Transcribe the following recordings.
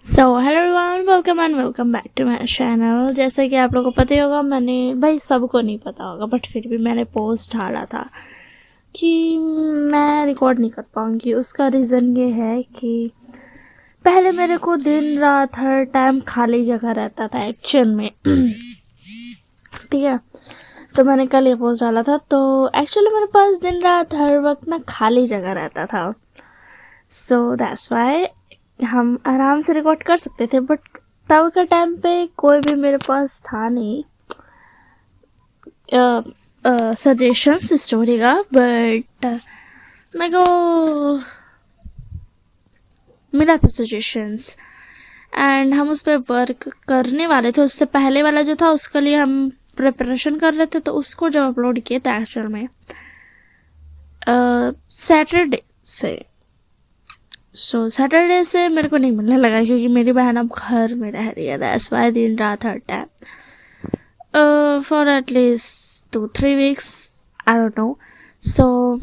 So hello everyone, welcome and welcome back to my channel. जैसे कि आप लोगों को पता ही होगा, मैंने भाई सबको नहीं पता होगा बट फिर भी मैंने पोस्ट डाला था कि मैं रिकॉर्ड नहीं कर पाऊँगी। उसका रीज़न ये है कि पहले मेरे को दिन रात हर टाइम खाली जगह रहता था एक्चुअल में। ठीक है, तो मैंने कल ये पोस्ट डाला था। तो एक्चुअली मेरे पास दिन रात हर वक्त ना खाली जगह रहता था, सो दैट्स वाई हम आराम से रिकॉर्ड कर सकते थे। बट तब के टाइम पे कोई भी मेरे पास था नहीं सजेशंस स्टोरी का, बट मेरे को मिला था सजेशंस एंड हम उस पर वर्क करने वाले थे। उससे पहले वाला जो था उसके लिए हम प्रिपरेशन कर रहे थे, तो उसको जब अपलोड किए थे एक्चुअल में सैटरडे से। सैटरडे से मेरे को नहीं मिलने लगा क्योंकि मेरी बहन अब घर में रह रही है। दैट्स वाई दिन रात हर time for at least 2-3 weeks, I don't know. So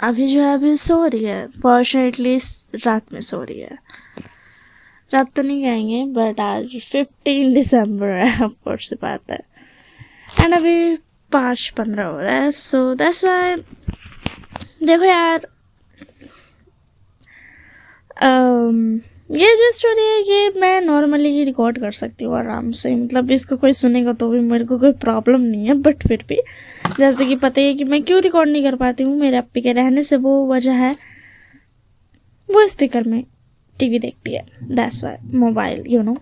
अभी जो है अभी सो रही है, फॉर्चुनेटली रात में सो रही है। रात तो नहीं कहेंगे बट आज 15 दिसंबर है, ऑफकोर्स से बात है, एंड अभी 5:15 हो रहा है। सो दैट्स वाई देखो यार, ये जो स्टोरी है ये मैं नॉर्मली ही रिकॉर्ड कर सकती हूँ आराम से। मतलब इसको कोई सुनेगा तो भी मेरे को कोई प्रॉब्लम नहीं है, बट फिर भी जैसे कि पता है कि मैं क्यों रिकॉर्ड नहीं कर पाती हूँ मेरे अप्पी के रहने से। वो वजह है वो स्पीकर में टीवी देखती है, that's why, mobile you know.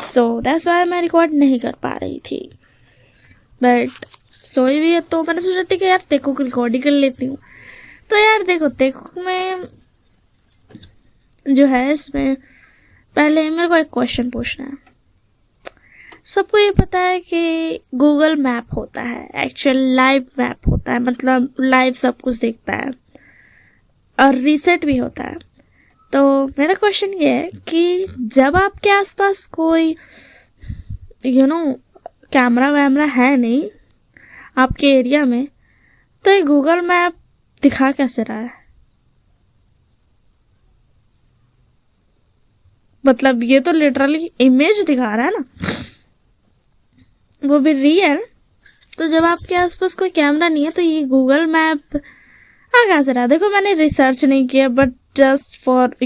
So that's why मैं रिकॉर्ड नहीं कर पा रही थी, बट सोई भी है तो मैंने सोचा ठीक है यार देखो रिकॉर्ड ही कर लेती हूँ। तो यार देखो मैं जो है इसमें पहले मेरे को एक क्वेश्चन पूछना है। सबको ये पता है कि गूगल मैप होता है, एक्चुअल लाइव मैप होता है, मतलब लाइव सब कुछ देखता है और रीसेट भी होता है। तो मेरा क्वेश्चन ये है कि जब आपके आसपास कोई कैमरा वैमरा है नहीं आपके एरिया में, तो ये गूगल मैप दिखा कैसे रहा है? मतलब ये तो लिटरली इमेज दिखा रहा है ना, वो भी रियल। तो जब आपके आसपास कोई कैमरा नहीं है तो ये गूगल मैप कहाँ से रहा? देखो मैंने रिसर्च नहीं किया, बट जस्ट फॉर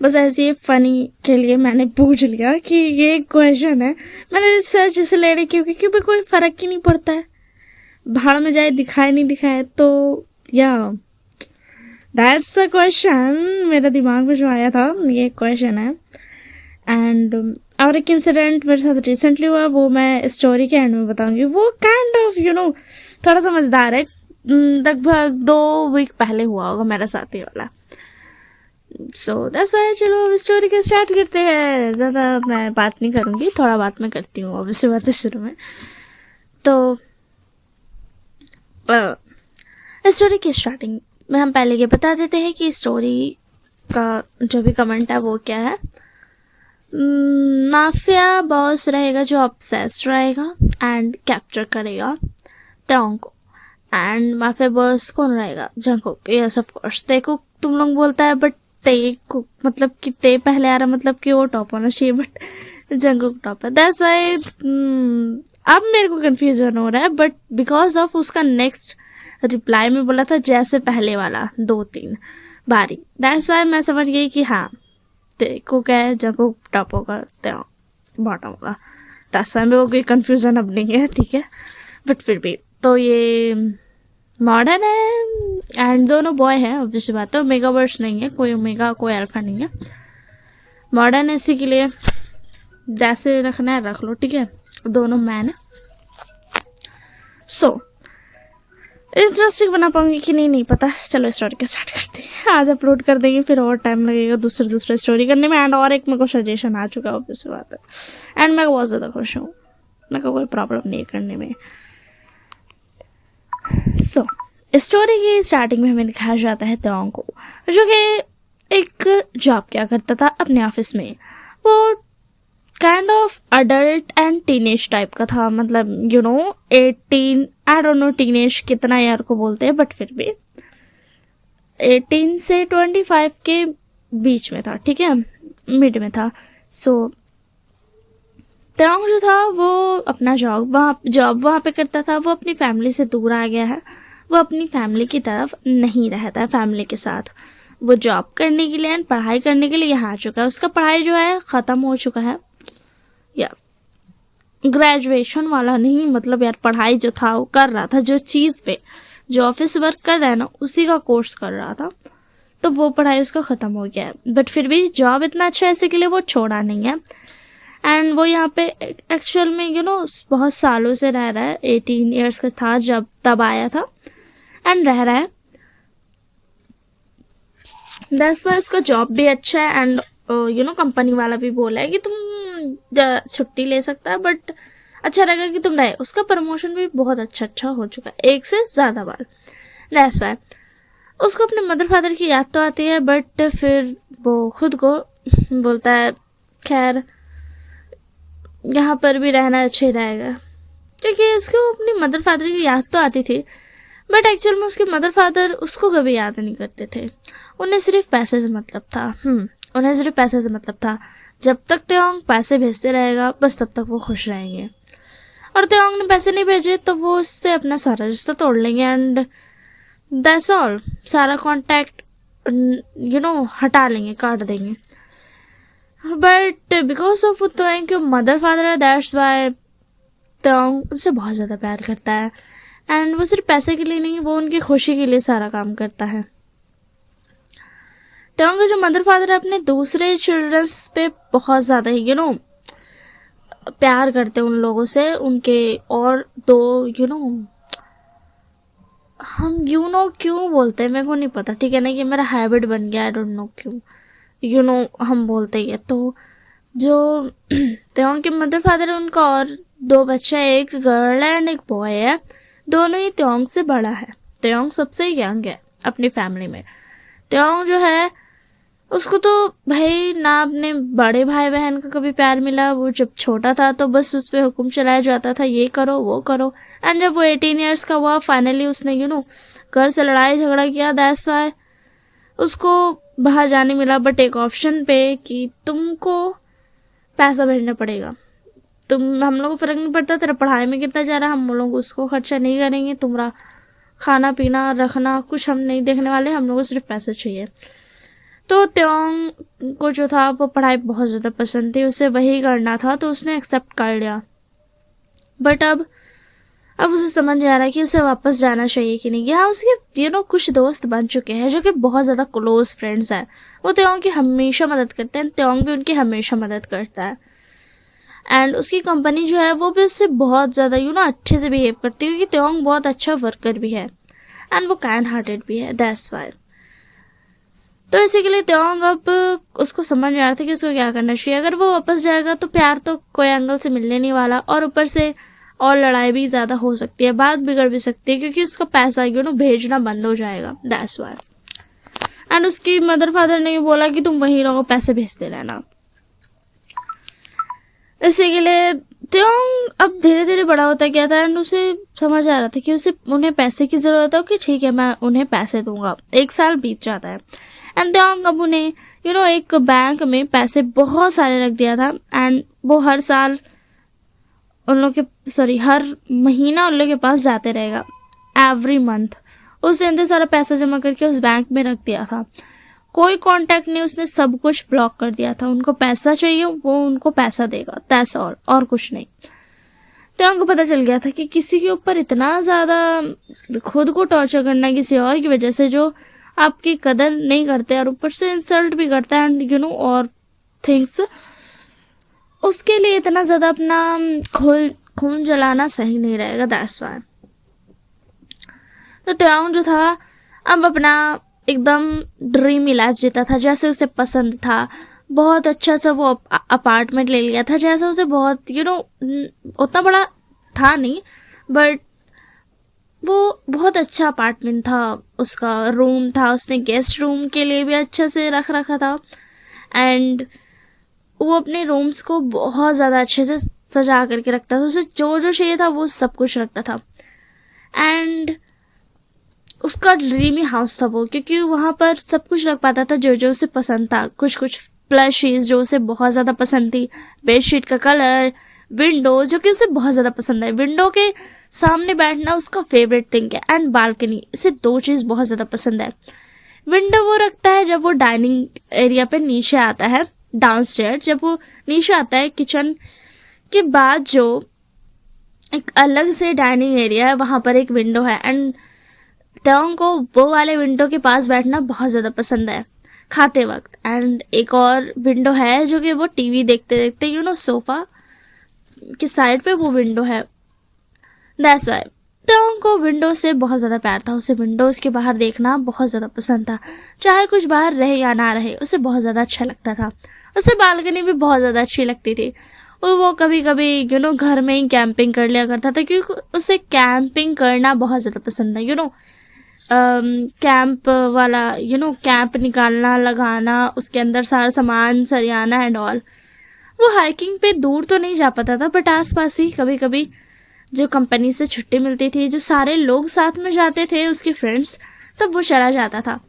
बस ऐसे ही फनी के लिए मैंने पूछ लिया कि ये क्वेश्चन है। मैंने रिसर्च इसे ले रही क्योंकि कोई फ़र्क ही नहीं पड़ता है, भाड़ में जाए दिखाए नहीं दिखाए। तो या दैट्स अ क्वेश्चन मेरे दिमाग में जो आया था, ये क्वेश्चन है। एंड और एक इंसिडेंट मेरे साथ रिसेंटली हुआ, वो मैं स्टोरी के एंड में बताऊंगी। वो काइंड ऑफ थोड़ा सा मज़ेदार है, लगभग 2 वीक पहले हुआ होगा मेरे साथ ही वाला। सो दैट्स वाई चलो स्टोरी का स्टार्ट करते हैं। ज़्यादा मैं बात नहीं करूँगी, थोड़ा बात मैं करती हूँ ऑब्वियसली बात है शुरू में। तो स्टोरी की स्टार्टिंग में हम पहले ये बता देते हैं कि स्टोरी का जो भी कमेंट है वो क्या है। माफिया बॉस रहेगा जो ऑब्सेस्ड रहेगा एंड कैप्चर करेगा तेओंग को। एंड माफिया बॉस कौन रहेगा? जंगकुक। यस ऑफ कोर्स, तेकुक तुम लोग बोलता है बट तेकुक मतलब कि ते पहले आ रहा, मतलब कि वो टॉप होना चाहिए, बट जंगकुक टॉप है। दैट्स वाई अब मेरे को कन्फ्यूजन हो रहा है, बट बिकॉज ऑफ उसका नेक्स्ट रिप्लाई में बोला था जैसे पहले वाला 2-3 बारी, दैट्स वाई मैं समझ गई कि हाँ तेकुक है, जंगकुक टॉप होगा, तेओंग बॉटम होगा। दैट्स वाई मेरे को कोई कन्फ्यूजन अब नहीं है, ठीक है। बट फिर भी तो ये मॉडर्न है एंड दोनों बॉय है, ऑब्वियसली बात है। ओमेगा वर्ड्स नहीं है, कोई ओमेगा कोई अल्फा नहीं है, मॉडर्न है, इसी के लिए जैसे रखना है रख लो, ठीक है। दोनों मैन है। सो इंटरेस्टिंग बना पाऊंगी कि नहीं पता। चलो स्टोरी के स्टार्ट करते हैं। आज अपलोड कर देंगे, फिर और टाइम लगेगा दूसरे स्टोरी करने में। एंड और एक मेरे को सजेशन आ चुका है, ऑब्वियसली बात है, एंड मैं बहुत ज़्यादा खुश हूँ, मेरे को कोई प्रॉब्लम नहीं है करने में। सो स्टोरी की स्टार्टिंग में हमें दिखाया जाता है तेओंग को, जो कि एक जॉब क्या करता था अपने ऑफिस में। वो kind of adult and teenage type का था, मतलब 18, आई डोंट नो टीनेज कितना यार को बोलते हैं, बट फिर भी 18 से 25 के बीच में था, ठीक है, मिड में था। सो त्योंग जो था वो अपना जॉब वहाँ पे करता था, वो अपनी फैमिली से दूर आ गया है, वो अपनी फैमिली की तरफ नहीं रहता है फैमिली के साथ। वो जॉब करने के लिए एंड पढ़ाई करने के लिए यहाँ आ चुका है। उसका पढ़ाई जो है ख़त्म हो चुका है, या ग्रेजुएशन वाला नहीं, मतलब यार पढ़ाई जो था वो कर रहा था, जो चीज़ पे जो ऑफिस वर्क कर रहा है ना उसी का कोर्स कर रहा था, तो वो पढ़ाई उसका ख़त्म हो गया है। बट फिर भी जॉब इतना अच्छा है, इसी के लिए वो छोड़ा नहीं है। एंड वो यहाँ पे एक्चुअल में बहुत सालों से रह रहा है, 18 ईयर्स का था जब तब आया था एंड रह रहा है। दैट्स वाई उसका जॉब भी अच्छा है एंड कंपनी वाला भी बोला है कि तुम छुट्टी ले सकता है, बट अच्छा रहेगा कि तुम रहे। उसका प्रमोशन भी बहुत अच्छा हो चुका है, 1 से ज़्यादा बार। दैट्स वाई उसको अपने मदर फादर की याद तो आती है, बट फिर वो खुद को बोलता है खैर यहाँ पर भी रहना अच्छा ही रहेगा, क्योंकि उसको अपनी मदर फादर की याद तो आती थी, बट एक्चुअल में उसके मदर फादर उसको कभी याद नहीं करते थे। उन्हें सिर्फ पैसे से मतलब था। उन्हें सिर्फ पैसे से मतलब था। जब तक त्योंग पैसे भेजते रहेगा बस तब तक वो खुश रहेंगे, और त्योंग ने पैसे नहीं भेजे तो वो उससे अपना सारा रिश्ता तोड़ लेंगे एंड दैट्स ऑल। सारा कांटेक्ट हटा लेंगे, काट देंगे। बट बिकॉज ऑफ त्योंग के मदर फादर है, दैट्स वाई त्योंग उससे बहुत ज़्यादा प्यार करता है एंड वो सिर्फ पैसे के लिए नहीं, वो उनकी खुशी के लिए सारा काम करता है। त्योंग के जो मदर फादर है अपने दूसरे चिल्ड्रंस पे बहुत ज़्यादा ही प्यार करते हैं उन लोगों से, उनके और दो हम क्यों बोलते हैं मेरे को नहीं पता, ठीक है ना, ये मेरा हैबिट बन गया, आई डोंट नो क्यों हम बोलते ही है। तो जो त्योंग के मदर फादर है उनका और 2 बच्चे हैं, एक गर्ल है एंड एक बॉय है। दोनों ही त्योंग से बड़ा है। त्योंग सबसे यंग है अपनी फैमिली में। त्योंग जो है उसको तो भाई ना अपने बड़े भाई बहन का कभी प्यार मिला, वो जब छोटा था तो बस उस पर हुक्म चलाया जाता था, ये करो वो करो। एंड जब वो 18 ईयर्स का हुआ फाइनली उसने घर से लड़ाई झगड़ा किया, दैट्स वाई उसको बाहर जाने मिला, बट एक ऑप्शन पे कि तुमको पैसा भेजना पड़ेगा, हम लोग को फ़र्क नहीं पड़ता तेरा पढ़ाई में कितना जा रहा है, हम लोग उसको खर्चा नहीं करेंगे, तुम्हारा खाना पीना रखना कुछ हम नहीं देखने वाले, हम लोग को सिर्फ पैसे चाहिए। तो त्योंग को जो था वो पढ़ाई बहुत ज़्यादा पसंद थी, उसे वही करना था, तो उसने एक्सेप्ट कर लिया। बट अब उसे समझ नहीं आ रहा है कि उसे वापस जाना चाहिए कि नहीं। यहाँ उसके कुछ दोस्त बन चुके हैं जो कि बहुत ज़्यादा क्लोज फ्रेंड्स हैं, वो त्योंग की हमेशा मदद करते हैं, त्योंग भी उनकी हमेशा मदद करता है। एंड उसकी कंपनी जो है वो भी उससे बहुत ज़्यादा अच्छे से बिहेव करती है, क्योंकि त्योंग बहुत अच्छा वर्कर भी है एंड वो काइंड हार्टेड भी है, दैट्स वाई। तो इसी के लिए त्योंग अब उसको समझ नहीं आ रहा था कि उसको क्या करना चाहिए। अगर वो वापस जाएगा तो प्यार तो कोई एंगल से मिलने नहीं वाला, और ऊपर से और लड़ाई भी ज़्यादा हो सकती है, बात बिगड़ भी सकती है, क्योंकि उसका पैसा भेजना बंद हो जाएगा, दैट्स वाई। एंड उसकी मदर फादर ने बोला कि तुम वहीं रहो, पैसे भेजते रहना। इसी के लिए त्योंग अब धीरे धीरे बड़ा होता गया था एंड उसे समझ आ रहा था कि उन्हें पैसे की ज़रूरत है, कि ठीक है मैं उन्हें पैसे दूंगा। 1 साल बीत जाता है एंड त्योंग अब उन्हें एक बैंक में पैसे बहुत सारे रख दिया था एंड वो हर महीना उन लोग के पास जाते रहेगा, एवरी मंथ। उसने इतने सारा पैसा जमा करके उस बैंक में रख दिया था, कोई कांटेक्ट नहीं, उसने सब कुछ ब्लॉक कर दिया था। उनको पैसा चाहिए वो उनको पैसा देगा, दैट्स ऑल, और कुछ नहीं। त्योंग को पता चल गया था कि किसी के ऊपर इतना ज़्यादा खुद को टॉर्चर करना किसी और की वजह से जो आपकी कदर नहीं करते और ऊपर से इंसल्ट भी करता है एंड और थिंग्स, उसके लिए इतना ज़्यादा अपना खून जलाना सही नहीं रहेगा, दैट्स वाई। तो त्योंग जो था अब अपना एकदम ड्रीम लाइफ जीता था, जैसे उसे पसंद था। बहुत अच्छा सा वो अपार्टमेंट ले लिया था, जैसे उसे बहुत उतना बड़ा था नहीं, बट वो बहुत अच्छा अपार्टमेंट था, उसका रूम था, उसने गेस्ट रूम के लिए भी अच्छे से रख रखा था एंड वो अपने रूम्स को बहुत ज़्यादा अच्छे से सजा करके रखता था। उसे जो जो चाहिए था वो सब कुछ रखता था एंड उसका ड्रीमी हाउस था वो, क्योंकि वहाँ पर सब कुछ रख पाता था जो जो उसे पसंद था। कुछ कुछ प्लशीज जो उसे बहुत ज़्यादा पसंद थी, बेडशीट का कलर, विंडो जो कि उसे बहुत ज़्यादा पसंद है, विंडो के सामने बैठना उसका फेवरेट थिंग है, एंड बालकनी, इसे दो चीज़ बहुत ज़्यादा पसंद है। विंडो वो रखता है जब वो डाइनिंग एरिया पे नीचे आता है, डाउनस्टेयर जब वो नीचे आता है किचन के बाद जो एक अलग से डाइनिंग एरिया है वहाँ पर एक विंडो है, एंड तेओंग को वो वाले विंडो के पास बैठना बहुत ज़्यादा पसंद है खाते वक्त। एंड एक और विंडो है जो कि वो टीवी देखते देखते सोफ़ा के साइड पे वो विंडो है। दैट्स व्हाई तेओंग को विंडो से बहुत ज़्यादा प्यार था, उसे विंडोज़ के बाहर देखना बहुत ज़्यादा पसंद था, चाहे कुछ बाहर रहे या ना रहे उसे बहुत ज़्यादा अच्छा लगता था। उसे बालकनी भी बहुत ज़्यादा अच्छी लगती थी, और वो कभी कभी घर में ही कैंपिंग कर लिया करता था, क्योंकि उसे कैंपिंग करना बहुत ज़्यादा पसंद है। कैंप वाला कैंप निकालना, लगाना, उसके अंदर सारा सामान सरियाना एंड ऑल। वो हाइकिंग पे दूर तो नहीं जा पाता था, बट आस पास ही कभी कभी जो कंपनी से छुट्टी मिलती थी, जो सारे लोग साथ में जाते थे उसके फ्रेंड्स, तब वो चला जाता था।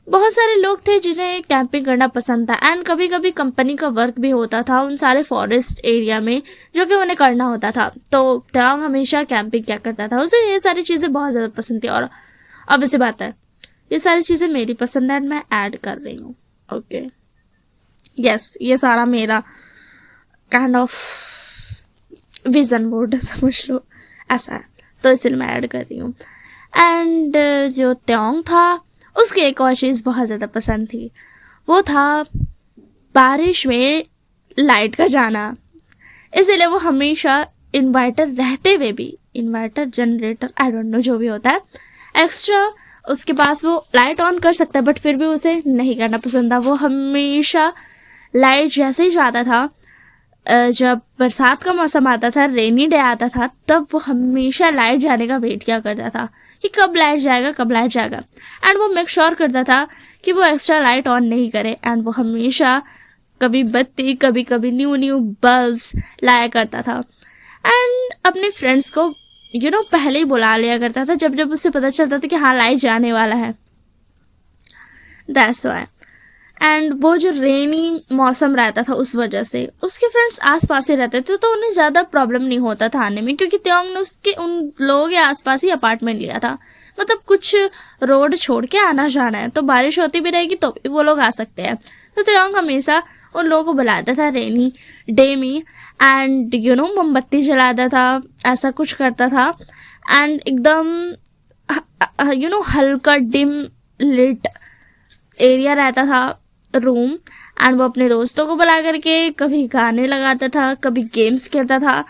बहुत सारे लोग थे जिन्हें कैंपिंग करना पसंद था, एंड कभी कभी कंपनी का वर्क भी होता था उन सारे फॉरेस्ट एरिया में जो कि उन्हें करना होता था। तो तेओंग हमेशा कैंपिंग क्या करता था, उसे ये सारी चीज़ें बहुत ज़्यादा पसंद थी। और अब इसी बात है, ये सारी चीज़ें मेरी पसंद है एंड मैं ऐड कर रही हूँ। ओके यस, ये सारा मेरा काइंड ऑफ विजन बोर्ड समझ लो, ऐसा है, तो इसलिए मैं ऐड कर रही हूँ। एंड जो तेओंग था उसकी एक और चीज़ बहुत ज़्यादा पसंद थी, वो था बारिश में लाइट का जाना। इसलिए वो हमेशा इन्वर्टर रहते हुए भी, inverter generator I don't no जो भी होता है एक्स्ट्रा, उसके पास वो लाइट ऑन कर सकता है, बट फिर भी उसे नहीं करना पसंद था। वो हमेशा लाइट जैसे ही जाता था, जब बरसात का मौसम आता था, रेनी डे आता था, तब वो हमेशा लाइट जाने का वेट किया करता था कि कब लाइट जाएगा, कब लाइट जाएगा। एंड वो मेक श्योर करता था कि वो एक्स्ट्रा लाइट ऑन नहीं करे, एंड वो हमेशा कभी बत्ती, कभी कभी न्यू बल्ब्स लाया करता था। एंड अपने फ्रेंड्स को पहले ही बुला लिया करता था जब जब उसे पता चलता था कि हाँ लाइट जाने वाला है। That's why. एंड वो जो रेनी मौसम रहता था उस वजह से उसके फ्रेंड्स आसपास ही रहते थे, तो उन्हें ज़्यादा प्रॉब्लम नहीं होता था आने में, क्योंकि तेओंग ने उसके उन लोगों के आसपास ही अपार्टमेंट लिया था। मतलब कुछ रोड छोड़ के आना जाना है, तो बारिश होती भी रहेगी तो भी वो लोग आ सकते हैं। तो तेओंग हमेशा उन लोगों को बुलाता था रेनी डे में, एंड मोमबत्ती जलाता था, ऐसा कुछ करता था। एंड एकदम हल्का डिम लिट एरिया रहता था रूम, एंड वो अपने दोस्तों को बुला करके कभी गाने लगाता था, कभी गेम्स खेलता था।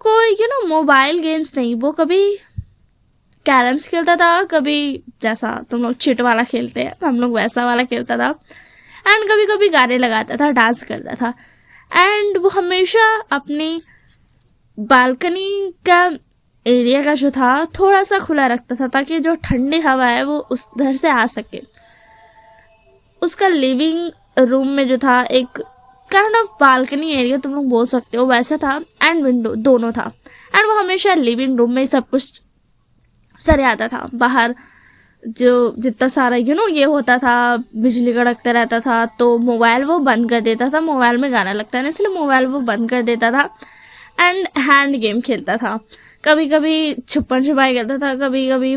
कोई मोबाइल गेम्स नहीं, वो कभी कैरम्स खेलता था, कभी जैसा तुम लोग चिट वाला खेलते हैं हम लोग वैसा वाला खेलता था, एंड कभी कभी गाने लगाता था, डांस करता था। एंड वो हमेशा अपनी बालकनी का एरिया का जो था थोड़ा सा खुला रखता था, ताकि जो ठंडी हवा है वो उस उधर से आ सके। उसका लिविंग रूम में जो था एक काइंड ऑफ बालकनी एरिया तुम लोग बोल सकते हो वैसा था, एंड विंडो दोनों था। एंड वो हमेशा लिविंग रूम में सब कुछ सर आता था। बाहर जो जितना सारा ये होता था, बिजली कड़कता रहता था, तो मोबाइल वो बंद कर देता था, मोबाइल में गाना लगता है ना इसलिए मोबाइल वो बंद कर देता था। एंड हैंड गेम खेलता था, कभी कभी छुपन छुपाई खेलता था, कभी कभी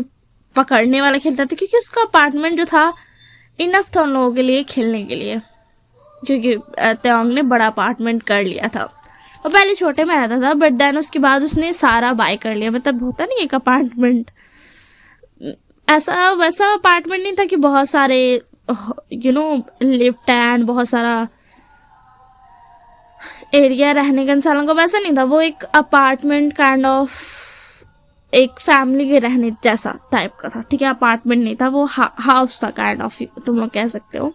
पकड़ने वाला खेलता था, क्योंकि उसका अपार्टमेंट जो था इनफ था उन लोगों के लिए खेलने के लिए, क्योंकि तेओंग ने बड़ा अपार्टमेंट कर लिया था। वो पहले छोटे में रहता था, बट देन उसके बाद उसने सारा बाय कर लिया। मतलब होता नहीं एक अपार्टमेंट, ऐसा वैसा अपार्टमेंट नहीं था कि बहुत सारे लिफ्ट एंड बहुत सारा एरिया रहने के इंसानों को, वैसा नहीं था। वो एक अपार्टमेंट काइंड ऑफ एक फैमिली के रहने जैसा टाइप का था, ठीक है। अपार्टमेंट नहीं था, वो हाउस था काइंड ऑफ, तुम लोग कह सकते हो।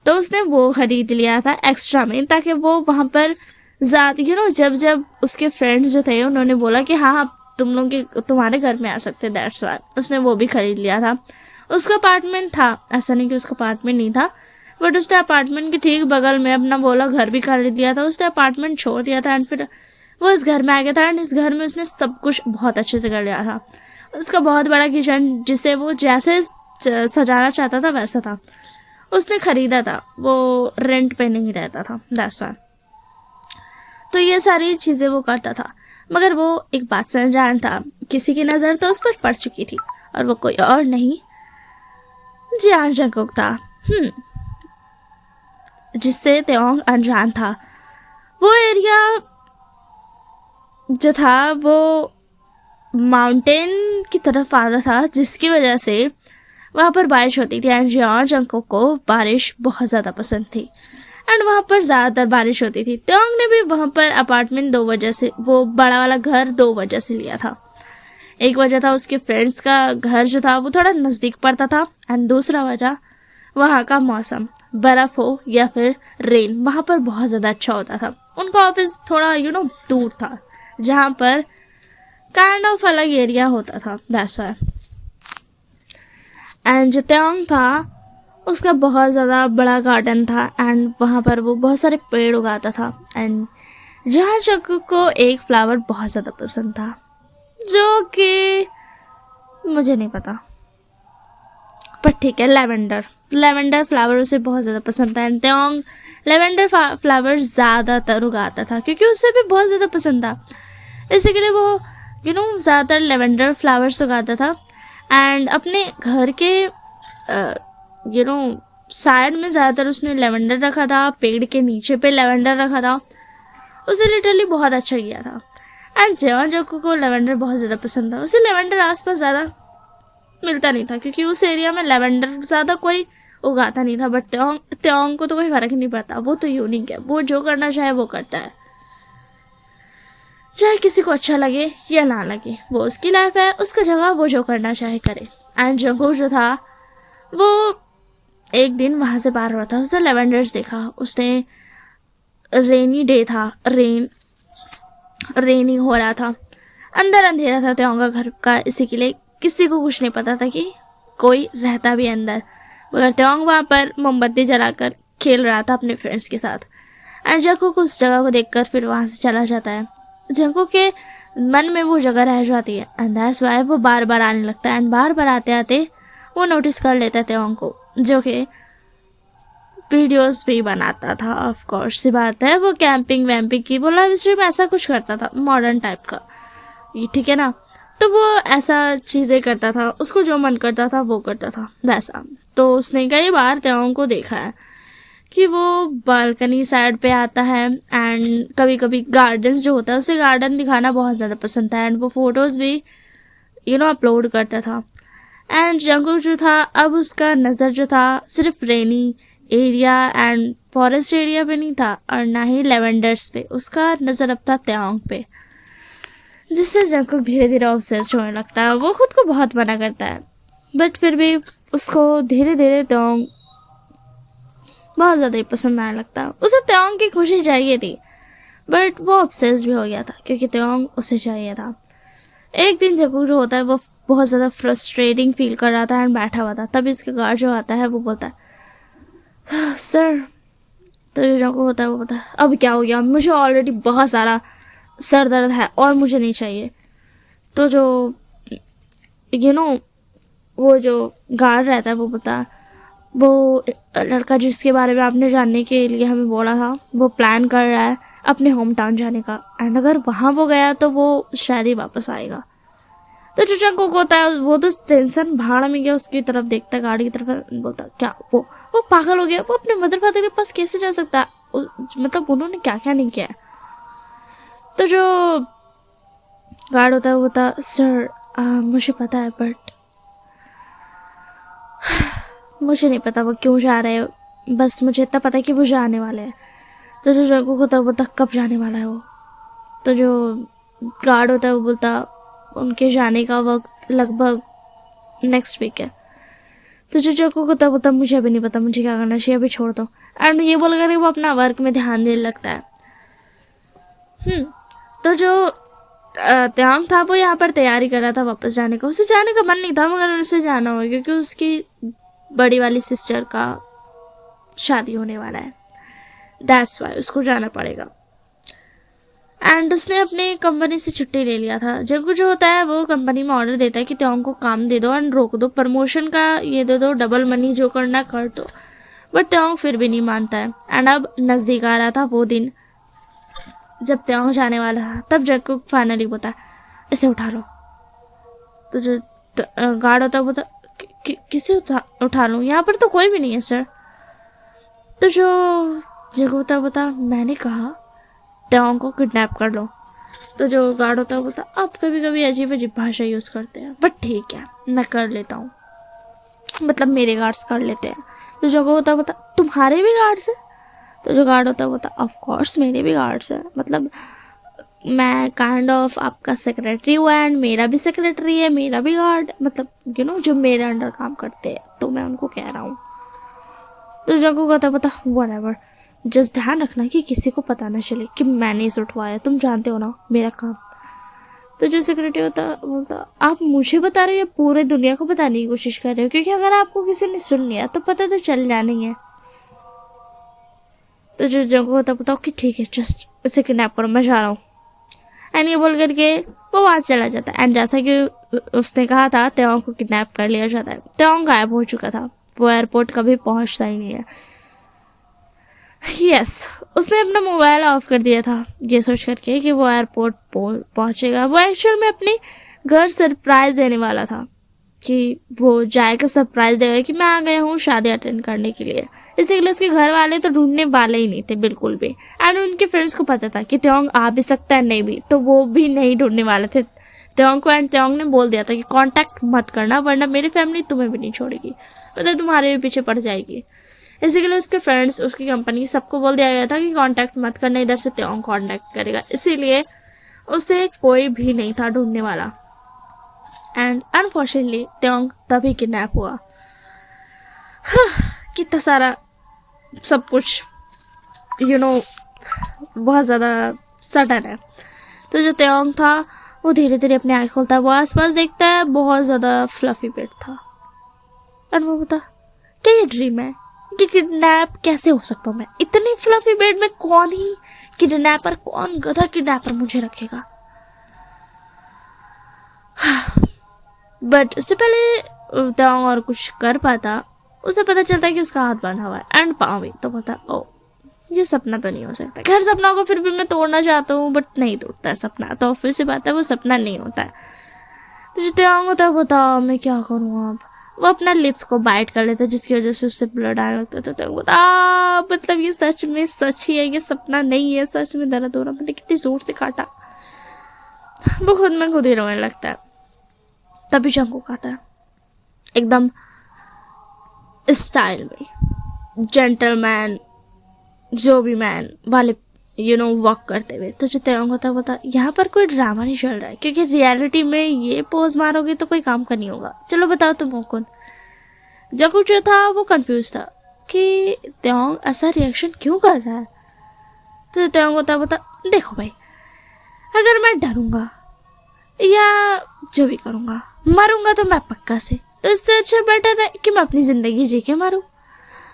तो उसने वो खरीद लिया था एक्स्ट्रा में, ताकि वो वहाँ पर ज़्यादा जब जब उसके फ्रेंड्स जो थे उन्होंने बोला कि हाँ तुम लोग के तुम्हारे घर में आ सकते, दैट्स वाई उसने वो भी खरीद लिया था। उसका अपार्टमेंट था, ऐसा नहीं कि उसका अपार्टमेंट नहीं था, बट उसने अपार्टमेंट के ठीक बगल में अपना बोला घर भी खरीद दिया था। उसने अपार्टमेंट छोड़ दिया था, एंड फिर वो इस घर में आ गया था एंड इस घर में उसने सब कुछ बहुत अच्छे से कर लिया था। उसका बहुत बड़ा किचन जिसे वो जैसे सजाना चाहता था वैसा था, उसने खरीदा था, वो रेंट पे नहीं रहता था, दैट्स व्हाई। तो ये सारी चीज़ें वो करता था, मगर वो एक बात से अनजान था, किसी की नज़र तो उस पर पड़ चुकी थी और वो कोई और नहीं जियान जंगकुक था। जिससे त्योंग अनजान था। वो एरिया जो था वो माउंटेन की तरफ आता था, जिसकी वजह से वहाँ पर बारिश होती थी एंड जियान जंगकुक को बारिश बहुत ज़्यादा पसंद थी एंड वहाँ पर ज़्यादातर बारिश होती थी। त्योंग ने भी वहाँ पर अपार्टमेंट 2 वजह से, वो बड़ा वाला घर 2 वजह से लिया था। एक वजह था उसके फ्रेंड्स का घर जो था वो थोड़ा नज़दीक पड़ता था एंड दूसरा वजह वहाँ का मौसम, बर्फ़ हो या फिर रेन, वहाँ पर बहुत ज़्यादा अच्छा होता था। उनका ऑफिस थोड़ा दूर था, जहाँ पर काइंड ऑफ अलग एरिया होता था, दैट्स व्हाई। एंड जो त्योंग था उसका बहुत ज़्यादा बड़ा गार्डन था एंड वहाँ पर वो बहुत सारे पेड़ उगाता था एंड जहाँ जंगकुक को एक फ्लावर बहुत ज़्यादा पसंद था, जो कि मुझे नहीं पता, पर ठीक है, लेवेंडर फ्लावर उसे बहुत ज़्यादा पसंद था एंड त्योंग लेवेंडर फ्लावर ज़्यादातर उगाता था क्योंकि उसे भी बहुत ज़्यादा पसंद था। इसी के लिए वो ज़्यादातर लेवेंडर फ्लावर्स उगाता था एंड अपने घर के साइड में ज़्यादातर उसने लेवेंडर रखा था, पेड़ के नीचे पे लेवेंडर रखा था। उसे लिटरली बहुत अच्छा किया था एंड जियान जंगकुक को लेवेंडर बहुत ज़्यादा पसंद था। उसे लेवेंडर आसपास ज़्यादा मिलता नहीं था क्योंकि उस एरिया में लेवेंडर ज़्यादा कोई उगाता नहीं था, बट त्योंग को तो कोई फ़र्क नहीं पड़ता, वो तो यूनिक है, वो जो करना चाहे वो करता है, चाहे किसी को अच्छा लगे या ना लगे, वो उसकी लाइफ है, उसका जगह, वो जो करना चाहे करे। एंड जंगकुक जो था वो एक दिन वहाँ से पार हो रहा था, उसने लेवेंडर्स देखा, उसने रेनी डे था, रेनी हो रहा था, अंदर अंधेरा था त्योंग का घर का, इसी के लिए किसी को कुछ नहीं पता था कि कोई रहता भी अंदर, मगर त्योंग वहाँ पर मोमबत्ती जलाकर खेल रहा था अपने फ्रेंड्स के साथ एंड जंगकुक उस जगह को देखकर फिर वहाँ से चला जाता है। जंगकुक के मन में वो जगह रह जाती है एंड दैट्स व्हाई वो बार बार आने लगता है एंड बार बार आते आते वो नोटिस कर लेता है त्योंग को, जो कि वीडियोस भी बनाता था। ऑफ कोर्स सी बात है, वो कैंपिंग वैम्पिंग की, वो लाइव स्ट्रीम ऐसा कुछ करता था मॉडर्न टाइप का, ये ठीक है ना, तो वो ऐसा चीज़ें करता था, उसको जो मन करता था वो करता था वैसा। तो उसने कई बार त्योंग को देखा है कि वो बालकनी साइड पे आता है एंड कभी कभी गार्डन्स जो होता है उसे गार्डन दिखाना बहुत ज़्यादा पसंद था एंड वो फ़ोटोज़ भी अपलोड करता था। एंड जंगकुक जो था अब उसका नज़र जो था सिर्फ रेनी एरिया एंड फॉरेस्ट एरिया पे नहीं था और ना ही लेवेंडर्स पे, उसका नज़र अब था त्योंग पे, जिससे जंगकुक धीरे धीरे ऑब्सेस्ड होने लगता है। वो खुद को बहुत मना करता है बट फिर भी उसको धीरे धीरे त्योंग बहुत ज़्यादा ही पसंद आने लगता है। उसे त्योंग की खुशी चाहिए थी बट वो ऑब्सेस्ड भी हो गया था क्योंकि त्योंग उसे चाहिए था। एक दिन जंगकुक जो होता है वो बहुत ज़्यादा फ्रस्ट्रेटिंग फील कर रहा था एंड बैठा हुआ था, तभी इसका गार्ड जो आता है वो बोलता है सर, तो जो जंगकुक होता है वो बोलता है अब क्या हो गया, मुझे ऑलरेडी बहुत सारा सर दर्द है और मुझे नहीं चाहिए। तो जो वो जो गार्ड रहता है वो बोलता है वो लड़का जिसके बारे में आपने जानने के लिए हमें बोला था वो प्लान कर रहा है अपने होम टाउन जाने का एंड अगर वहाँ वो गया तो वो शायद ही वापस आएगा। तो जो जंगकुक होता है वो तो टेंशन भाड़ में गया, उसकी तरफ देखता, गाड़ी की तरफ, बोलता क्या वो पागल हो गया, वो अपने मदर फादर के पास कैसे जा सकता है, मतलब उन्होंने क्या क्या नहीं किया। तो जो गार्ड होता है वो होता सर मुझे पता है बट मुझे नहीं पता वो क्यों जा रहे हैं, बस मुझे इतना पता है कि वो जाने वाले हैं। तो जो जंगकुक होता है वो बोलता कब जाने वाला है वो। तो जो गार्ड होता है वो बोलता उनके जाने का वक्त लगभग नेक्स्ट वीक है। तो जो जंगकुक होता है बोलता मुझे अभी नहीं पता मुझे क्या करना चाहिए, अभी छोड़ दो। एंड ये बोल कर वो अपना वर्क में ध्यान देने लगता है। तो जो त्योंग था वो यहाँ पर तैयारी कर रहा था वापस जाने का, उसे जाने का मन नहीं था मगर उसे जाना होगा क्योंकि उसकी बड़ी वाली सिस्टर का शादी होने वाला है, दैट्स वाई उसको जाना पड़ेगा। एंड उसने अपनी कंपनी से छुट्टी ले लिया था। जब कुछ होता है वो कंपनी में ऑर्डर देता है कि त्योंग को काम दे दो एंड रोक दो, प्रमोशन का ये दे दो, डबल मनी जो करना कर दो, बट त्योंग फिर भी नहीं मानता है। एंड अब नज़दीक आ रहा था वो दिन जब त्योंग जाने वाला था। तब जंगकुक फाइनली बोलता इसे उठा लो। तो जो गार्ड होता है बोलता किसे उठा लूँ, यहाँ पर तो कोई भी नहीं है सर। तो जो जंगकुक बोलता मैंने कहा त्योंग को किडनैप कर लो। तो जो गार्ड होता है बोलता आप कभी कभी अजीब अजीब भाषा यूज़ करते हैं, बट ठीक है मैं कर लेता हूँ, मतलब मेरे गार्ड्स कर लेते हैं। तो जो होता है बोलता तुम्हारे भी गार्ड्स हैं? तो जो गार्ड होता है बोलता ऑफ कोर्स मेरे भी गार्ड्स हैं, मतलब मैं काइंड ऑफ आपका सेक्रेटरी हूँ एंड मेरा भी सेक्रेटरी है, मेरा भी गार्ड, मतलब यू नो जो मेरे अंडर काम करते हैं, तो मैं उनको कह रहा हूँ। तो जो होता है बोलता व्हाटएवर, जस्ट ध्यान रखना कि किसी को पता ना चले कि मैंने इसे उठवाया, तुम जानते हो ना मेरा काम। तो जो सेक्रेटरी होता बोलता आप मुझे बता रहे हो या पूरे दुनिया को बताने की कोशिश कर रहे हो, क्योंकि अगर आपको किसी ने सुन लिया तो पता तो चल जाना ही है। तो जो जंगो होता बताओ कि ठीक है जस्ट इसे किडनैप करो, मैं जा रहा हूँ। एंड ये बोल करके वो वहाँ चला जाता है। एंड जैसा कि उसने कहा था त्योंग को किडनैप कर लिया जाता है। त्योंग गायब हो चुका था, वो एयरपोर्ट कभी पहुँचता ही नहीं है। यस उसने अपना मोबाइल ऑफ कर दिया था ये सोच करके कि वो एयरपोर्ट पहुंचेगा। वो एक्चुअल में अपने घर सरप्राइज देने वाला था कि वो जाएगा सरप्राइज देगा कि मैं आ गया हूँ शादी अटेंड करने के लिए। इसीलिए उसके घर वाले तो ढूंढने वाले ही नहीं थे बिल्कुल भी। एंड उनके फ्रेंड्स को पता था कि त्योंग आ भी सकता है नहीं भी, तो वो भी नहीं ढूंढने वाले थे त्योंग को। एंड त्योंग ने बोल दिया था कि कांटेक्ट मत करना वरना मेरी फैमिली तुम्हें भी नहीं छोड़ेगी, मतलब तुम्हारे भी पीछे पड़ जाएगी। इसी के लिए उसके फ्रेंड्स, उसकी कंपनी, सबको बोल दिया गया था कि कांटेक्ट मत करना, इधर से त्योंग कांटेक्ट करेगा। इसीलिए उसे कोई भी नहीं था ढूंढने वाला। एंड अनफॉर्चुनेटली त्योंग तभी किडनैप हुआ। कितना सारा सब कुछ यू नो बहुत ज़्यादा सडन है। तो जो त्योंग था वो धीरे धीरे अपनी आँख खोलता है, वो आसपास देखता है, बहुत ज़्यादा फ्लफी बेड था। और वो बता क्या ये ड्रीम है कि किडनैप कैसे हो सकता हूँ मैं इतनी फ्लफी बेड में? कौन ही किडनैपर, कौन गधा किडनैपर मुझे रखेगा? बट उससे पहले त्योंग और कुछ कर पाता, उसे पता चलता है कि उसका हाथ बांधा हुआ है एंड पाँव भी। तो पता ओ ये सपना तो नहीं हो सकता। खैर सपना को फिर भी मैं तोड़ना चाहता हूँ बट नहीं टूटता है सपना, तो फिर से बात है वो सपना नहीं होता है। तो जो त्योंग होता है बताओ मैं क्या करूँ अब। वो अपना लिप्स को बाइट कर लेता है जिसकी वजह से उससे ब्लड आने लगता है। तो त्योंग बोलता मतलब ये सच में सच ही है, ये सपना नहीं है, सच में दर्द हो रहा। मैंने कितनी जोर से काटा, वो खुद में खुद ही रोने लगता है। तभी जंगकुक आता है एकदम स्टाइल में, जेंटलमैन जो भी मैन वाले यू नो वॉक करते हुए। तो जो त्योंग होता है बोलता यहाँ पर कोई ड्रामा नहीं चल रहा है, क्योंकि रियलिटी में ये पोज मारोगे तो कोई काम का नहीं होगा। चलो बताओ तुम हो कौन? जंगकुक जो था वो कंफ्यूज था कि त्योंग ऐसा रिएक्शन क्यों कर रहा है। तो त्योंग होता है बोलता देखो भाई, अगर मैं डरूंगा या जो भी करूंगा मरूंगा तो मैं पक्का से, तो इससे अच्छा बेटर है कि मैं अपनी ज़िंदगी जी के मारूं।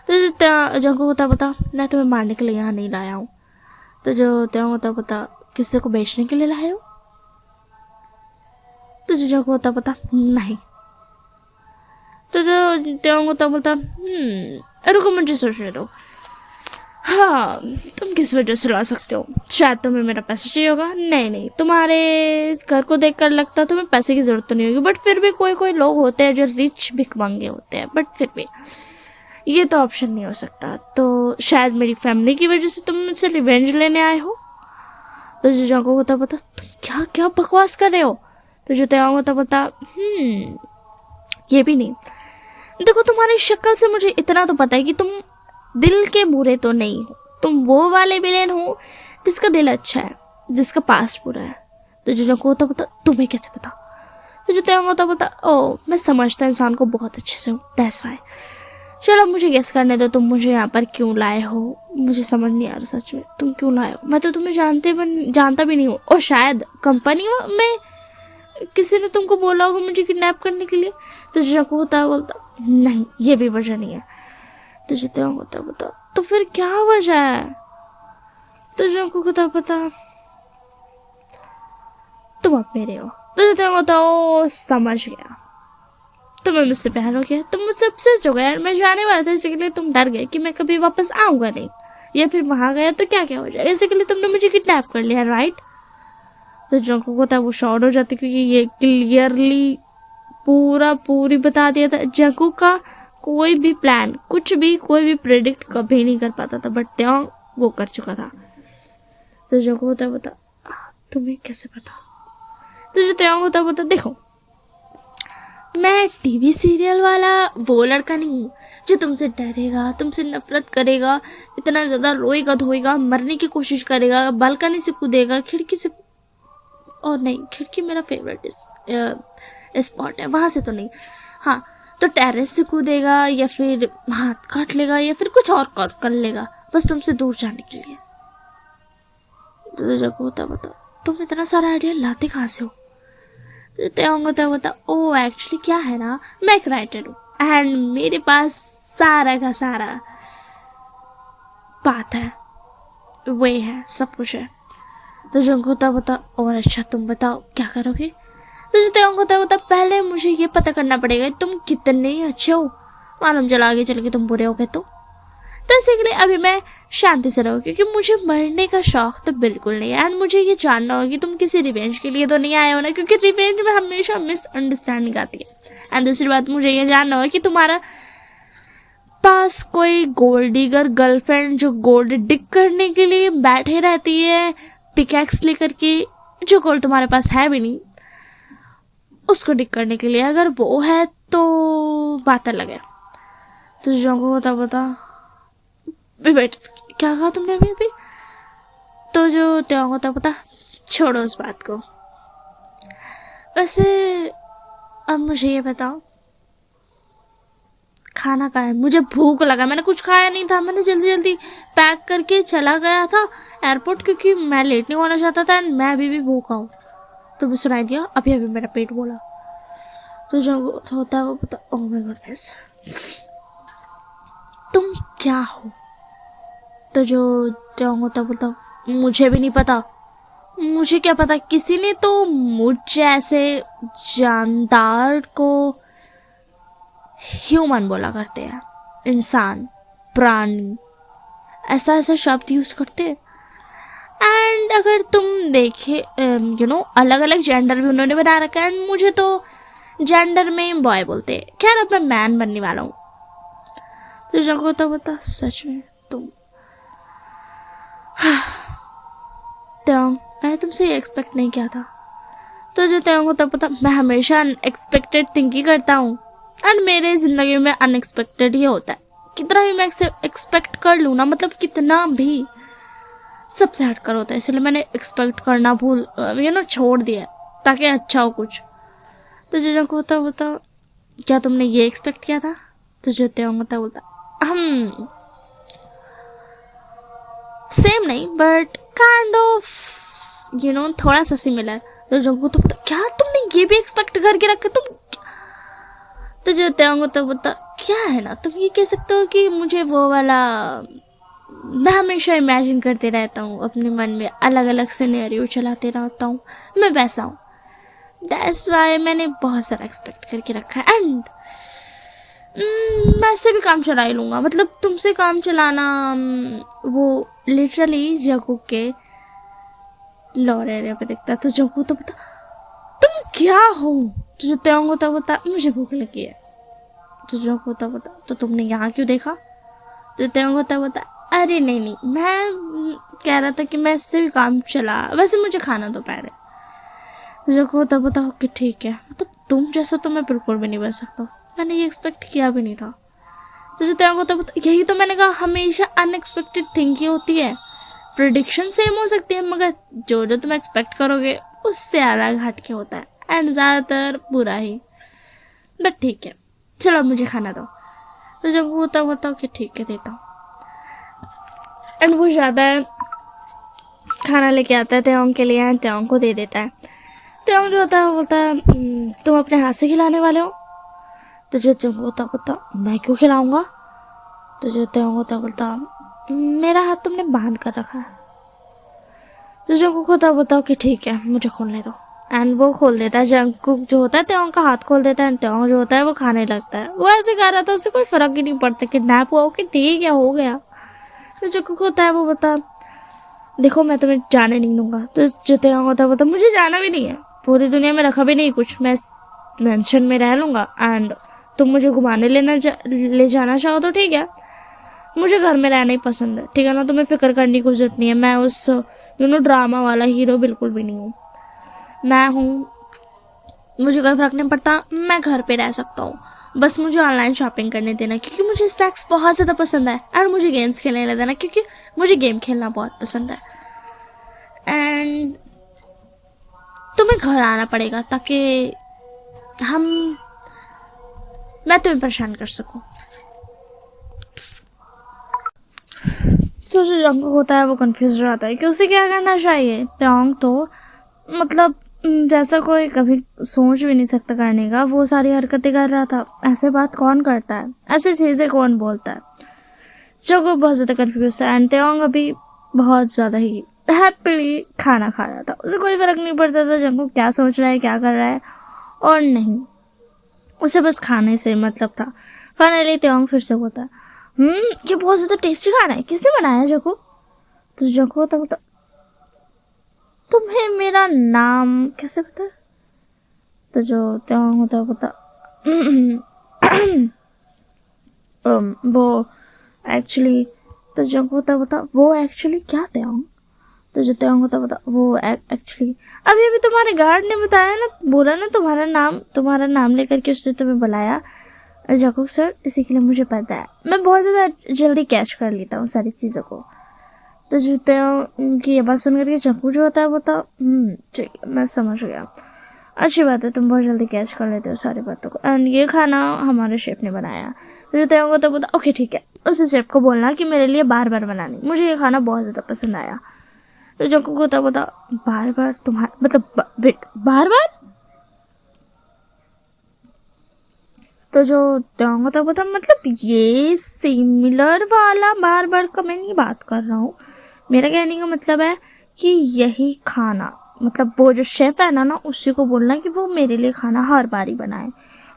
तो जो जंगकुक होता बता मैं तुम्हें मारने के लिए यहाँ नहीं लाया हूँ। तो जो त्योंग होता बता किसी को बेचने के लिए लाए हो? तो जो जंगकुक होता बता नहीं। तो जो त्योंग होता बोलता रुको मुझे सोचने दो। हाँ तुम किस वजह से ला सकते हो? शायद तुम्हें मेरा पैसा चाहिए होगा। नहीं तुम्हारे इस घर को देखकर लगता तुम्हें पैसे की ज़रूरत तो नहीं होगी, बट फिर भी कोई लोग होते हैं जो रिच भिखमंगे होते हैं, बट फिर भी ये तो ऑप्शन नहीं हो सकता। तो शायद मेरी फैमिली की वजह से तुम मुझसे रिवेंज लेने आए हो। तो जो जंगकुक होता बता तुम क्या क्या बकवास कर रहे हो। तो जो त्योंग होता बता ये भी नहीं। देखो तुम्हारी शक्ल से मुझे इतना तो पता है कि तुम दिल के बुरे तो नहीं हो, तुम वो वाले विलेन हो जिसका दिल अच्छा है, जिसका पास्ट बुरा है। तो जो जंगकुक होता बता तुम्हें कैसे पता? तो जो त्योंग होता बता ओ मैं समझता इंसान को बहुत अच्छे से हूँ, दैट्स व्हाई। चलो मुझे गेस करने दो तुम मुझे यहाँ पर क्यों लाए हो। मुझे समझ नहीं आ रहा सच में तुम क्यों लाए हो। मैं तो तुम्हें जानता भी नहीं हूँ, और शायद कंपनी में किसी ने तुमको बोला होगा मुझे किडनैप करने के लिए। तो जंगकुक होता बोलता नहीं ये भी वजह नहीं है। तो जो त्योंग होता बता तो फिर क्या वजह है? तो जंगकुक होता पता तुम अब मेरे हो। तो जो तेरे होता ओ समझ गया, तुम्हें मुझसे प्यार हो गया, तुम मुझसे ऑब्सेस्ड हो गए। मैं जाने वाला था, इसी के लिए तुम डर गए कि मैं कभी वापस आऊंगा नहीं, या फिर वहां गया तो क्या क्या हो जाए, इसी के लिए तुमने मुझे किडनैप कर लिया, राइट। तो जंगकुक होता है वो शॉर्ट हो जाती, क्योंकि ये क्लियरली पूरी बता दिया था। जंगकुक का कोई भी प्लान, कुछ भी कोई भी प्रेडिक्ट कभी नहीं कर पाता था, बट त्योंग वो कर चुका था। तो जंगकुक होता है बता तुम्हें कैसे पता। तो जो त्योंग होता है बता देखो, मैं टीवी सीरियल वाला वो लड़का नहीं हूँ जो तुमसे डरेगा, तुमसे नफरत करेगा, इतना ज़्यादा रोएगा धोएगा, मरने की कोशिश करेगा, बालकनी से कूदेगा, खिड़की से, और नहीं, खिड़की मेरा फेवरेट स्पॉट है, वहाँ से तो नहीं, हाँ तो टेरेस से कूदेगा या फिर हाथ काट लेगा या फिर कुछ और कर लेगा, बस तुमसे दूर जाने के लिए। तो जब होता बता तुम इतना सारा आइडिया लाते कहाँ से हो। त्योंग होता ओ एक्चुअली क्या है ना, मैं एक राइटर हूँ एंड मेरे पास सारा का सारा बात है, वे है, सब कुछ है। तो जंग होता बता और अच्छा तुम बताओ क्या करोगे। तो त्योंग होता पहले मुझे ये पता करना पड़ेगा तुम कितने अच्छे हो, मालूम चला आगे चल के तुम बुरे हो गए तो इसीलिए अभी मैं शांति से रहो, क्योंकि मुझे मरने का शौक तो बिल्कुल नहीं है एंड मुझे ये जानना होगा कि तुम किसी रिवेंज के लिए तो नहीं आए हो ना, क्योंकि रिवेंज में हमेशा मिसअंडरस्टैंडिंग आती है। एंड दूसरी बात मुझे ये जानना होगा कि तुम्हारा पास कोई गोल्ड डिगर गर्लफ्रेंड जो गोल्ड डिग करने के लिए बैठे रहती है पिकैक्स लेकर के, जो गोल्ड तुम्हारे पास है भी नहीं, उसको डिग करने के लिए, अगर वो है तो बात अलग है। तो जो होता बता वेट क्या कहा तुमने अभी। तो जो त्योंग होता पता छोड़ो उस बात को। वैसे अब मुझे ये बताओ खाना का है, मुझे भूख लगा, मैंने कुछ खाया नहीं था, मैंने जल्दी जल्दी पैक करके चला गया था एयरपोर्ट, क्योंकि मैं लेट नहीं होना चाहता था एंड मैं अभी भी भूखा हूँ। तो मैं सुनाई दिया अभी अभी मेरा पेट बोला। तो जो होता है वो पता ओह माय गॉडनेस तुम क्या हो। तो जो होता बोलता मुझे भी नहीं पता, मुझे क्या पता, किसी ने तो मुझ जैसे जानदार को ह्यूमन बोला करते हैं, इंसान, प्राणी, ऐसा ऐसा शब्द यूज करते हैं। एंड अगर तुम देखे अलग अलग जेंडर भी उन्होंने बना रखा है एंड मुझे तो जेंडर में बॉय बोलते हैं। खैर अब मैं मैन बनने वाला हूँ। तो जो होता बता सच में तुम त्योंग मैंने तुमसे ये एक्सपेक्ट नहीं किया था। तो जो त्योंग होता पता मैं हमेशा अनएक्सपेक्टेड थिंकिंग करता हूँ एंड मेरे ज़िंदगी में अनएक्सपेक्टेड ही होता है। कितना भी मैं एक्सपेक्ट कर लूँ ना, मतलब कितना भी, सबसे हटकर होता है, इसलिए मैंने एक्सपेक्ट करना छोड़ दिया ताकि अच्छा हो कुछ। तो जो होता क्या तुमने ये एक्सपेक्ट किया था। तो जो त्योंग होता बोलता हम सेम नहीं बट काइंड ऑफ थोड़ा सा सिमिलर। तो जो तो क्या तुमने ये भी एक्सपेक्ट करके रखा तुम। तो जो त्योंग तो बोलता क्या है ना, तुम ये कह सकते हो कि मुझे वो वाला, मैं हमेशा इमेजिन करते रहता हूँ अपने मन में, अलग अलग सिनेरियो चलाते रहता हूँ, मैं वैसा हूँ। दैट्स वाई मैंने बहुत सारा एक्सपेक्ट करके रखा है एंड मैं इससे भी काम चला ही लूँगा। मतलब तुमसे काम चलाना वो लिटरली जगू के लॉर एरिया पे दिखता। तो जगू तो बता तुम क्या हो। तो जो त्योंग होता बता मुझे भूख लगी है। तो जगू होता बता तो तुमने यहाँ क्यों देखा। तो त्योंग होता बता अरे नहीं मैं कह रहा था कि मैं इससे भी काम चला, वैसे मुझे खाना तो पैर है। तो जगू होता बता ओके ठीक है, मतलब तुम जैसा तो मैं बिल्कुल भी नहीं बन सकता, मैंने ये एक्सपेक्ट किया भी नहीं था। तो जो त्योंग होता बता यही तो मैंने कहा, हमेशा अनएक्सपेक्टेड थिंग ही होती है। प्रेडिक्शन सेम हो सकती है मगर जो जो तुम एक्सपेक्ट करोगे उससे अलग हट के होता है एंड ज़्यादातर बुरा ही। बट ठीक है चलो मुझे खाना दो। तो जब वो होता कि ठीक है देता हूँ एंड वो ज़्यादा खाना लेके आता है त्योंग के लिए एंड त्योंग को दे देता है। त्योंग जो होता है वो बोलता है तुम अपने हाथ से खिलाने वाले हो। तो जो त्योंग होता मैं क्यों खिलाऊंगा। तो जो त्योंग बोलता मेरा हाथ तुमने बांध कर रखा है। तो जो होता बताओ कि ठीक है मुझे खोलने दो एंड वो खोल देता है, जंगकुक जो होता है त्योंग का हाथ खोल देता है एंड त्योंग जो होता है वो खाने लगता है। वो ऐसे खा रहा था, उससे कोई फर्क ही नहीं पड़ता, किडनैप हुआ कि ठीक है हो गया। तो जंगकुक होता है वो बता देखो मैं तुम्हें जाने नहीं दूंगा। तो जो त्योंग होता है वो तो मुझे जाना भी नहीं है, पूरी दुनिया में रखा भी नहीं कुछ, मैं मेंशन में रह लूँगा एंड तुम मुझे घुमाने ले जाना चाहो तो ठीक है, मुझे घर में रहना ही पसंद है, ठीक है ना। तुम्हें फिक्र करने की जरूरत नहीं है, मैं उस ड्रामा वाला हीरो बिल्कुल भी नहीं हूँ। मैं हूँ, मुझे कोई फ़र्क नहीं पड़ता, मैं घर पे रह सकता हूँ, बस मुझे ऑनलाइन शॉपिंग करने देना क्योंकि मुझे स्नैक्स बहुत ज़्यादा पसंद है, और मुझे गेम्स खेलने देना क्योंकि मुझे गेम खेलना बहुत पसंद है। एंड तुम्हें घर आना पड़ेगा ताकि मैं तुम्हें परेशान कर सकूँ। जो जंगकुक होता है वो कंफ्यूज हो जाता है कि उसे क्या करना चाहिए। त्योंग तो मतलब जैसा कोई कभी सोच भी नहीं सकता करने का, वो सारी हरकतें कर रहा था। ऐसे बात कौन करता है, ऐसी चीज़ें कौन बोलता है। जंगकुक बहुत ज़्यादा कंफ्यूज है एंड त्योंग अभी बहुत ज़्यादा ही हैप्पीली खाना खा रहा था, उसे कोई फ़र्क नहीं पड़ता था जंगकुक क्या सोच रहा है, क्या कर रहा है और नहीं, उसे बस खाने से मतलब था। फाइनली त्योंग फिर से बोलता है ये बहुत ज़्यादा टेस्टी खाना है, किसने बनाया जंगकुक। तो जंगकुक तो बोलता तुम्हें मेरा नाम कैसे पता है। तो जो त्योंग होता है पता वो एक्चुअली, तो जंगकुक होता है वो एक्चुअली क्या त्योंग। तो जो त्योंग होता है वो एक्चुअली अभी तुम्हारे गार्ड ने बताया ना, बोला ना तुम्हारा नाम लेकर के उसने तुम्हें बुलाया जंगकुक सर, इसी के लिए मुझे पता है, मैं बहुत ज़्यादा जल्दी कैच कर लेता हूँ सारी चीज़ों को। तो जो त्योंग की ये बात सुन करके जंगकुक जो होता है वो था ठीक है मैं समझ गया, अच्छी बात है, तुम बहुत जल्दी कैच कर लेते हो सारी बातों को, एंड ये खाना हमारे शेफ ने बनाया। तो जो त्योंग होता है बोलता ओके ठीक है, उस शेफ को बोलना कि मेरे लिए बार बार बनानी, मुझे ये खाना बहुत ज़्यादा पसंद आया। तो जंगकुक होता बार बार तुम्हारा मतलब बार बार। तो जो त्योंग होता है मतलब ये सिमिलर वाला बार बार का मैं नहीं बात कर रहा हूँ, मेरा कहने का मतलब है कि यही खाना, मतलब वो जो शेफ है ना उसी को बोलना कि वो मेरे लिए खाना हर बारी बनाए,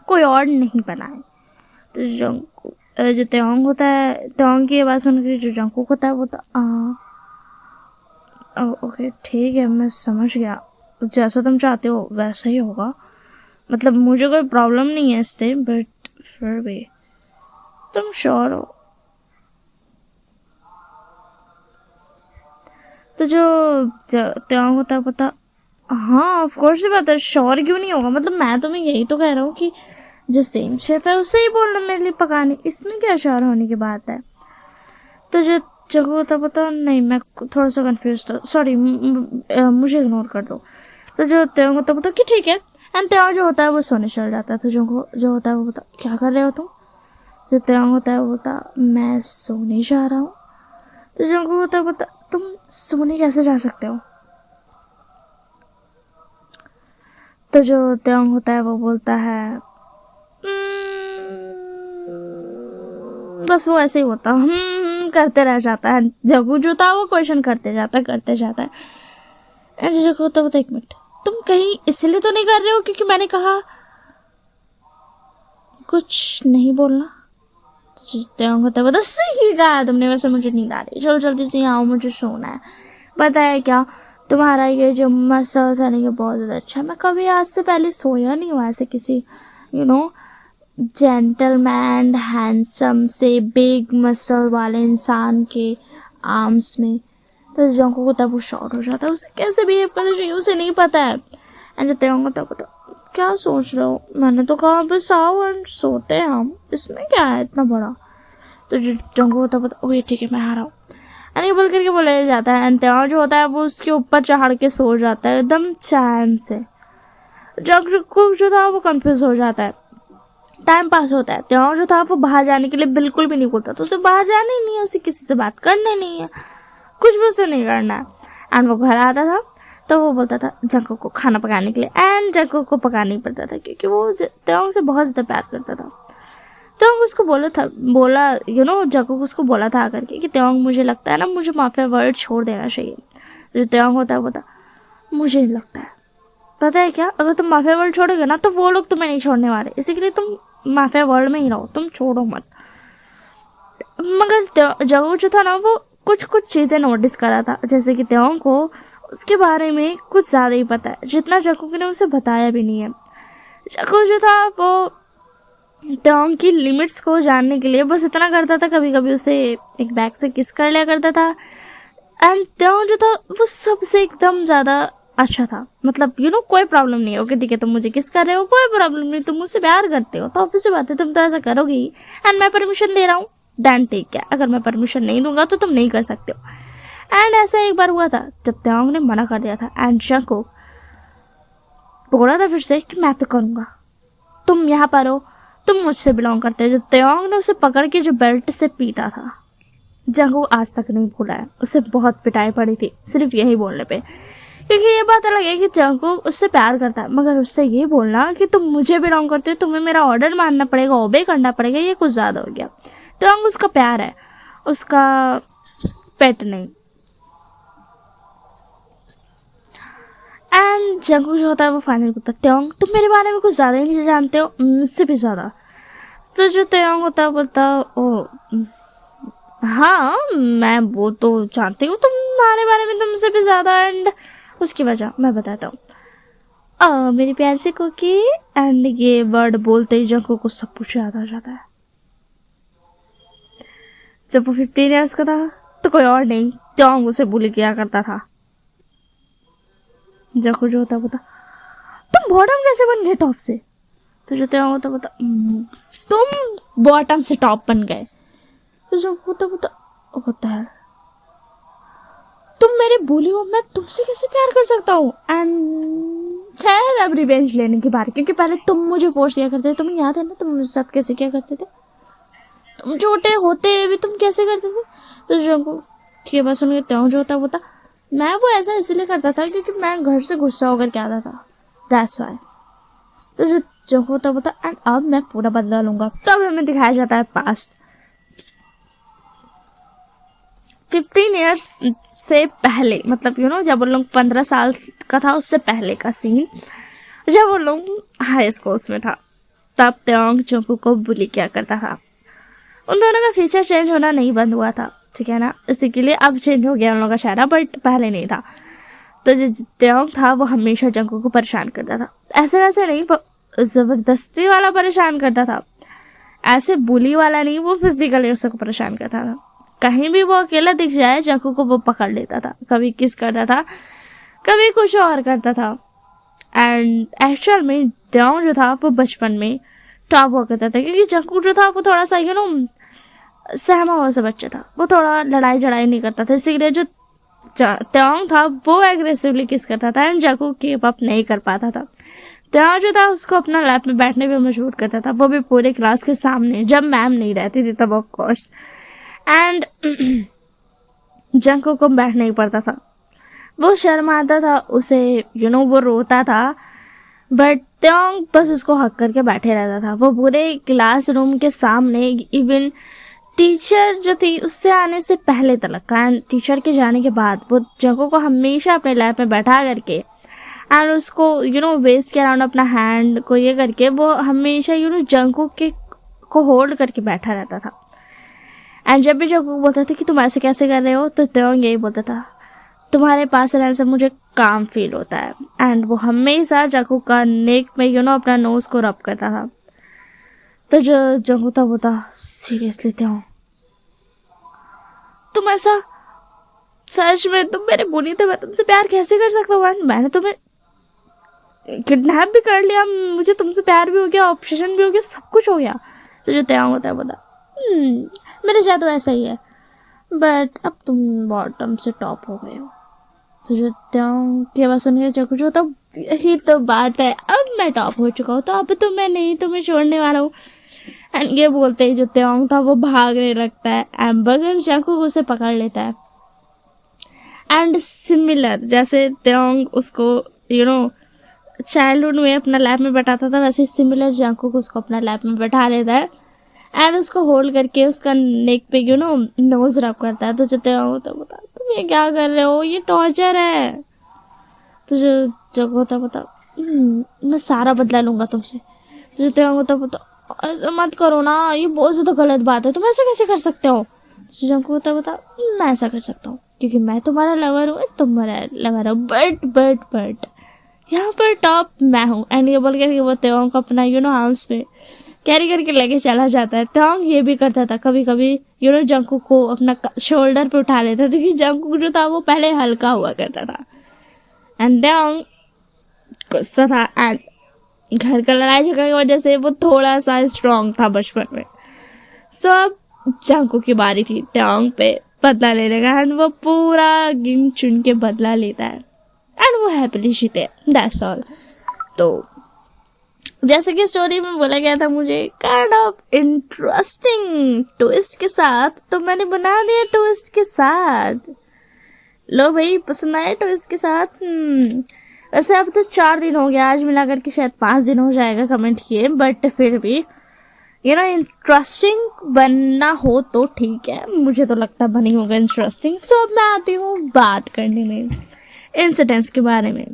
कोई और नहीं बनाए। तो जो त्योंग होता है, त्योंग की आवाज़ सुन के जो जंगकुक होता है वो ओके ठीक है मैं समझ गया, जैसा तुम चाहते हो वैसा ही होगा, मतलब मुझे कोई प्रॉब्लम नहीं है इससे, बट फिर भी तुम श्योर हो। तो जो त्योंग होता है पता हाँ ऑफ कोर्स ये बात है, श्योर क्यों नहीं होगा, मतलब मैं तुम्हें यही तो कह रहा हूँ कि जो सेम शेफ है उससे ही बोलना मेरे लिए पकाने, इसमें क्या श्योर होने की बात है। तो जो जगह होता पता नहीं, मैं थोड़ा सा कंफ्यूज था, सॉरी मुझे इग्नोर कर दो। तो जो त्योंग होता पता कि ठीक है, एंड त्योंग जो होता है वो सोने चल जाता है। तो जो होता है वो बता क्या कर रहे हो तुम। जो त्योंग होता है वो बता मैं सोने जा रहा हूँ। तो जो होता है बता तुम सोने कैसे जा सकते हो। तो जो त्योंग होता है वो बोलता है बस वो ऐसे ही होता करते रह जाता है। जगू जो था वो क्वेश्चन करते जाता है। जगू होता है एक मिनट, तुम कहीं इसलिए तो नहीं कर रहे हो क्योंकि मैंने कहा कुछ नहीं बोलना। त्योंग होता है सही कहा तुमने, वैसे मुझे नींद आ रही है, चलो जल्दी से आओ मुझे सोना है। पता है क्या तुम्हारा ये जो मसल्स है ना ये बहुत ज़्यादा अच्छा है, मैं कभी आज से पहले सोया नहीं हुआ ऐसे किसी जेंटलमैन हैंडसम से बिग मसल वाले इंसान के आर्म्स में। तो जंगकुक को तब वो शॉर्ट हो जाता है, उसे कैसे बिहेव करना चाहिए उसे नहीं पता है। एंड त्योंग को तब पता क्या सोच रहे हो, मैंने तो कहा बस आओ एंड सोते हैं हम, इसमें क्या है इतना बड़ा। तो जो जंगकुक होता है ओके ठीक है मैं आ रहा हूँ एंड ये बोल करके बोला जाता है। एंड त्योंग जो होता है वो उसके ऊपर चढ़ के सो जाता है एकदम चैन से। जंगकुक जो था वो कंफ्यूज हो जाता है, टाइम पास होता है। त्योंग जो था वो बाहर जाने के लिए बिल्कुल भी नहीं बोलता, तो उसे बाहर जाना ही नहीं है, उसे किसी से बात करनी नहीं है, कुछ भी उसे नहीं करना है। एंड वो घर आता था तो वो बोलता था जंगकुक को खाना पकाने के लिए, एंड जंगकुक को पकाना ही पड़ता था क्योंकि वो त्योंग से बहुत ज़्यादा प्यार करता था। त्योंग उसको बोला जंगकुक उसको बोला था आकर के कि त्योंग मुझे लगता है ना मुझे माफिया वर्ल्ड छोड़ देना चाहिए। जो त्योंग होता है वो था मुझे नहीं लगता है, पता है क्या, अगर तुम माफिया वर्ल्ड छोड़ोगे ना तो वो लोग तुम्हें नहीं छोड़ने वाले, इसी के लिए तुम माफिया वर्ल्ड में ही रहो, तुम छोड़ो मत। मगर जंगकुक जो था ना वो कुछ कुछ चीज़ें नोटिस करा था, जैसे कि त्योंग को उसके बारे में कुछ ज़्यादा ही पता है, जितना जंगकुक ने उसे बताया भी नहीं है। जंगकुक जो था वो त्योंग की लिमिट्स को जानने के लिए बस इतना करता था, कभी कभी उसे एक बैग से किस कर लिया करता था। एंड त्योंग जो था वो सबसे एकदम ज़्यादा अच्छा था, मतलब कोई प्रॉब्लम नहीं है, ओके ठीक है तुम मुझे किस कर रहे हो, कोई प्रॉब्लम नहीं, तुम मुझसे प्यार करते हो तो ऑब्वियस बात है तुम तो ऐसा करोगे ही, एंड मैं परमिशन दे रहा हूँ देन ठीक है, अगर मैं परमिशन नहीं दूंगा तो तुम नहीं कर सकते हो। एंड ऐसा एक बार हुआ था जब त्योंग ने मना कर दिया था, एंड जंगकुक बोला था फिर से कि मैं तो करूँगा, तुम यहाँ पर हो, तुम मुझसे बिलोंग करते हो। जो त्योंग ने उसे पकड़ के जो बेल्ट से पीटा था, जंगकुक आज तक नहीं भूला है, उससे बहुत पिटाई पड़ी थी सिर्फ यही बोलने पे, क्योंकि ये बात अलग है कि जंगकुक उससे प्यार करता है, मगर उससे ये बोलना कि तुम मुझे बिलोंग करते हो, तुम्हें मेरा ऑर्डर मानना पड़ेगा, ओबे करना पड़ेगा, ये कुछ ज़्यादा हो गया। त्योंग उसका प्यार है, उसका पेट नहीं। एंड जंगकुक जो होता है वो फाइनल बोलता है, त्योंग तुम मेरे बारे में कुछ ज़्यादा ही नहीं जानते हो, मुझसे भी ज़्यादा। तो जो त्योंग होता है बोलता ओ हाँ मैं वो तो जानती हूँ तुम्हारे बारे में तुमसे भी ज़्यादा, एंड उसकी वजह मैं बताता हूँ। मेरी प्यार से कुकी, एंड ये वर्ड बोलते ही जंगकुक को सब कुछ याद आ जाता है। जब वो 15 ईयर्स का था तो कोई और नहीं, त्योंग उसे बुली किया करता था। जंगकुक जो होता बोलता तुम बॉटम कैसे बन गए टॉप से, तो जो त्योंग होता बोलता तुम बॉटम से टॉप बन गए, तो जंगकुक होता है तुम मेरी बोली हो, मैं तुमसे कैसे प्यार कर सकता हूँ। एंड खैर अब रिवेंज लेने की बात, क्योंकि पहले तुम मुझे फोर्स किया करते थे, तुम्हें याद है ना तुम मेरे साथ कैसे क्या करते थे, तुम छोटे होते भी तुम कैसे करते थे। तो जंगकुक की बात सुन के त्योंग जो होता बोलता मैं वो ऐसा इसलिए करता था क्योंकि मैं घर से गुस्सा होकर के आता था, दैट्स वाई। तो जो जंगकुक होता बोलता एंड अब मैं पूरा बदला लूंगा। तब हमें दिखाया जाता है पास्ट 15 ईयर्स से पहले, मतलब जब वो लोग 15 साल का था उससे पहले का सीन, जब वो लोग हाई स्कूल्स में था, तब त्योंग जंगकुक को बुली किया करता था। उन दोनों का फीचर चेंज होना नहीं बंद हुआ था, ठीक है ना, इसी के लिए अब चेंज हो गया उन लोगों का चेहरा, बट पहले नहीं था। तो जो त्योंग था वो हमेशा जंगकुक को परेशान करता था, ऐसे वैसे नहीं, ज़बरदस्ती वाला परेशान करता था, ऐसे बुली वाला नहीं, वो फिजिकली उसको परेशान करता था। कहीं भी वो अकेला दिख जाए जंगकुक को वो पकड़ लेता था, कभी किस करता था, कभी कुछ और करता था। एंड एक्चुअल में त्योंग जो था वो बचपन में टॉप हुआ करता था, क्योंकि जंगकुक जो था वो थोड़ा सा सहमा हुआ सा बच्चा था, वो थोड़ा लड़ाई झड़ाई नहीं करता था, इसलिए जो त्योंग था वो एग्रेसिवली किस करता था एंड जंगकुक कीप अप नहीं कर पाता था। त्योंग जो था उसको अपना लैप में बैठने पे मजबूर करता था, वो भी पूरे क्लास के सामने, जब मैम नहीं रहती थी तब ऑफ कोर्स। एंड जंगकुक को बैठ नहीं पड़ता था, वो शर्माता था उसे, वो रोता था, बट त्योंग बस उसको हक करके बैठे रहता था। वो पूरे क्लासरूम के सामने, इवन टीचर जो थी उससे आने से पहले तक का, टीचर के जाने के बाद वो जंगकुक को हमेशा अपने लैप में बैठा करके एंड उसको वेस्ट के अराउंड अपना हैंड को ये करके वो हमेशा जंगकुक के को होल्ड करके बैठा रहता था। एंड जब भी जंगकुक बोलता था कि तुम ऐसे कैसे कर रहे हो, तो त्योंग यही बोलता था तुम्हारे पास रहने से मुझे काम फील होता है। एंड वो हमेशा जंगकुक का नेक में अपना नोज को रब करता था। तो जो जंगकुक था बोलता सीरियसली त्योंग तुम ऐसा, सच में तुम मेरे बुनी थे, मैं तुमसे प्यार कैसे कर सकता हूँ, मैंने तुम्हें किडनैप भी कर लिया, मुझे तुमसे प्यार भी हो गया, ऑब्सेशन भी हो गया, सब कुछ हो गया। तो जो त्योंग होता है बोला मेरे साथ तो ऐसा ही है, बट अब तुम बॉटम से टॉप हो गए हो। तो जो त्योंग की आवाज़ सुन के जंगकुक जो तब यही तो बात है, अब मैं टॉप हो चुका हूँ तो अब तो मैं नहीं तुम्हें छोड़ने वाला हूँ। एंड ये बोलते ही जो त्योंग था वो भागने लगता है, एम्बर्गर जंगकुक उसे पकड़ लेता है। एंड सिमिलर जैसे त्योंग उसको चाइल्डहुड में अपना लैप में बैठाता था, वैसे सिमिलर जंगकुक उसको अपना लैप में बैठा लेता है एंड उसको होल्ड करके उसका नेक पे नोज रब करता है। तो जो त्योंग होता है बता तुम ये क्या कर रहे हो, ये टॉर्चर है। तो जो जब होता बता मैं सारा बदला लूँगा तुमसे। जो तेंग होता बता ऐसा मत करो ना, ये बहुत ज़्यादा गलत बात है, तुम ऐसा कैसे कर सकते हो। जंको होता बता मैं ऐसा कर सकता हूँ क्योंकि मैं तुम्हारा लवर हूँ, तुम मेरा लवर हो, बट यहाँ पर टॉप मैं हूँ। एंड ये बोल के वो त्योंग को अपना आर्म्स में कैरी करके लेके चला जाता है। त्योंग ये भी करता था कभी कभी जंकुक को अपना शोल्डर पे उठा लेता था क्योंकि जंकुक जो था वो पहले हल्का हुआ करता था। एंड त्योंग गुस्सा था एंड घर का लड़ाई झगड़े की वजह से वो थोड़ा सा स्ट्रॉन्ग था बचपन में। सो अब जंकुक की बारी थी त्योंग पे बदला लेने का एंड वो पूरा गेम चुन के बदला लेता है एंड वो हैप्पीली जीते, दैट्स ऑल। तो जैसे कि स्टोरी में बोला गया था मुझे काइंड ऑफ इंटरेस्टिंग ट्विस्ट के साथ, तो मैंने बना दिया ट्विस्ट के साथ। लो भाई पसंद आया ट्विस्ट के साथ। वैसे अब तो 4 दिन हो गया, आज मिलाकर के शायद 5 दिन हो जाएगा कमेंट किए, बट फिर भी इंटरेस्टिंग बनना हो तो ठीक है, मुझे तो लगता बनी होगा इंटरेस्टिंग। सो अब मैं आती हूँ बात करने में इंसिडेंट्स के बारे में।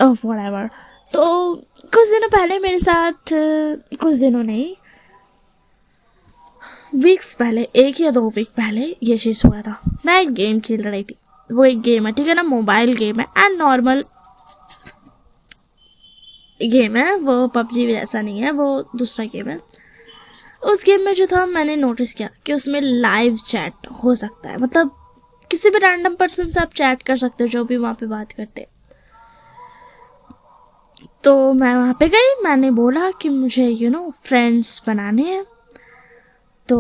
व्हाटएवर। तो कुछ दिनों पहले मेरे साथ, कुछ दिनों नहीं, वीक्स पहले, 1 या 2 वीक पहले ये चीज़ हुआ था। मैं एक गेम खेल रही थी, वो एक गेम है ठीक है ना, मोबाइल गेम है एंड नॉर्मल गेम है, वो पबजी जैसा नहीं है, वो दूसरा गेम है। उस गेम में जो था मैंने नोटिस किया कि उसमें लाइव चैट हो सकता है, मतलब किसी भी रैंडम पर्सन से आप चैट कर सकते हो जो भी वहाँ पे बात करते। तो मैं वहाँ पे गई, मैंने बोला कि मुझे फ्रेंड्स बनाने हैं। तो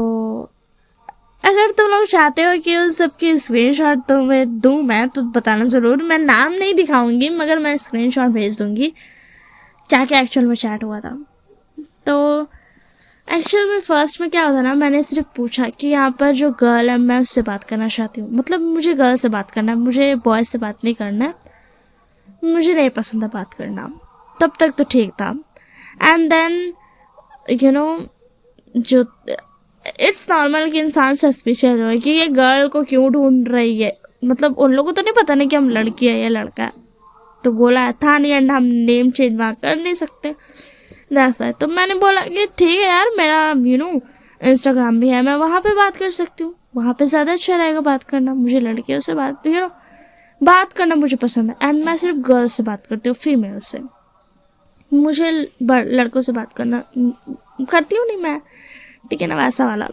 अगर तुम लोग चाहते हो कि उस सबकी स्क्रीनशॉट तुम्हें दूँ मैं, तो बताना ज़रूर। मैं नाम नहीं दिखाऊंगी मगर मैं स्क्रीनशॉट भेज दूंगी क्या क्या एक्चुअल में चैट हुआ था। तो एक्चुअल में फर्स्ट में क्या होता ना, मैंने सिर्फ पूछा कि यहाँ पर जो गर्ल है मैं उससे बात करना चाहती हूँ, मतलब मुझे गर्ल से बात करना है, मुझे बॉय से बात नहीं करना है, मुझे नहीं पसंद है बात करना। तब तक तो ठीक था। एंड देन जो इट्स नॉर्मल कि इंसान सस्पिशियस हो कि ये गर्ल को क्यों ढूंढ रही है, मतलब उन लोगों को तो नहीं पता नहीं कि हम लड़की है या लड़का है, तो बोला था नहीं एंड हम नेम चेंज वहाँ कर नहीं सकते, दैट्स व्हाई। तो मैंने बोला कि ठीक है यार, मेरा इंस्टाग्राम भी है, मैं वहाँ पे बात कर सकती हूँ, वहाँ पे ज़्यादा अच्छा रहेगा बात करना, मुझे लड़कियों से बात करना मुझे पसंद है एंड मैं सिर्फ गर्ल्स से बात करती हूँ, फीमेल से, मुझे लड़कों से बात करना करती हूँ नहीं मैं, ठीक है ना, वैसा वाला।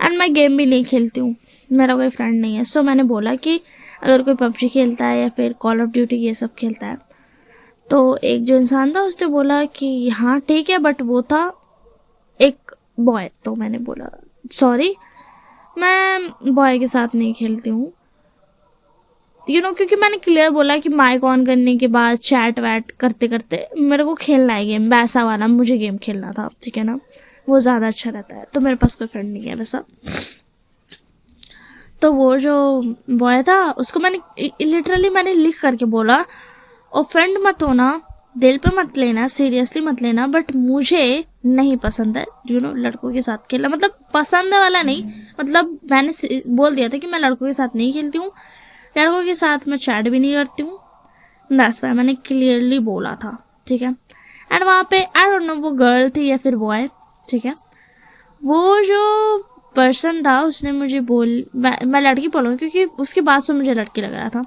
एंड मैं गेम भी नहीं खेलती हूँ, मेरा कोई फ्रेंड नहीं है। सो मैंने बोला कि अगर कोई पबजी खेलता है या फिर कॉल ऑफ ड्यूटी ये सब खेलता है, तो एक जो इंसान था उसने बोला कि हाँ ठीक है, बट वो था एक बॉय। तो मैंने बोला सॉरी मैं बॉय के साथ नहीं खेलती हूँ, क्योंकि मैंने क्लियर बोला कि माइक ऑन करने के बाद चैट वैट करते करते मेरे को खेलना है गेम, वैसा वाला मुझे गेम खेलना था, ठीक है ना, वो ज़्यादा अच्छा रहता है। तो मेरे पास कोई फ्रेंड नहीं है वैसा। तो वो जो बॉय था उसको मैंने लिटरली लिख करके बोला, ऑफेंड मत होना, दिल पे मत लेना, सीरियसली मत लेना, बट मुझे नहीं पसंद है लड़कों के साथ खेलना, मतलब पसंद वाला नहीं, मतलब मैंने बोल दिया था कि मैं लड़कों के साथ नहीं खेलती हूँ, लड़कों के साथ मैं चैट भी नहीं करती हूँ, दैट्स व्हाई मैंने क्लियरली बोला था, ठीक है। एंड वहाँ पे आई डोंट नो वो गर्ल थी या फिर बॉय, ठीक है, वो जो पर्सन था उसने मुझे मैं लड़की बोलूँगी क्योंकि उसकी बात से मुझे लड़की लग रहा था।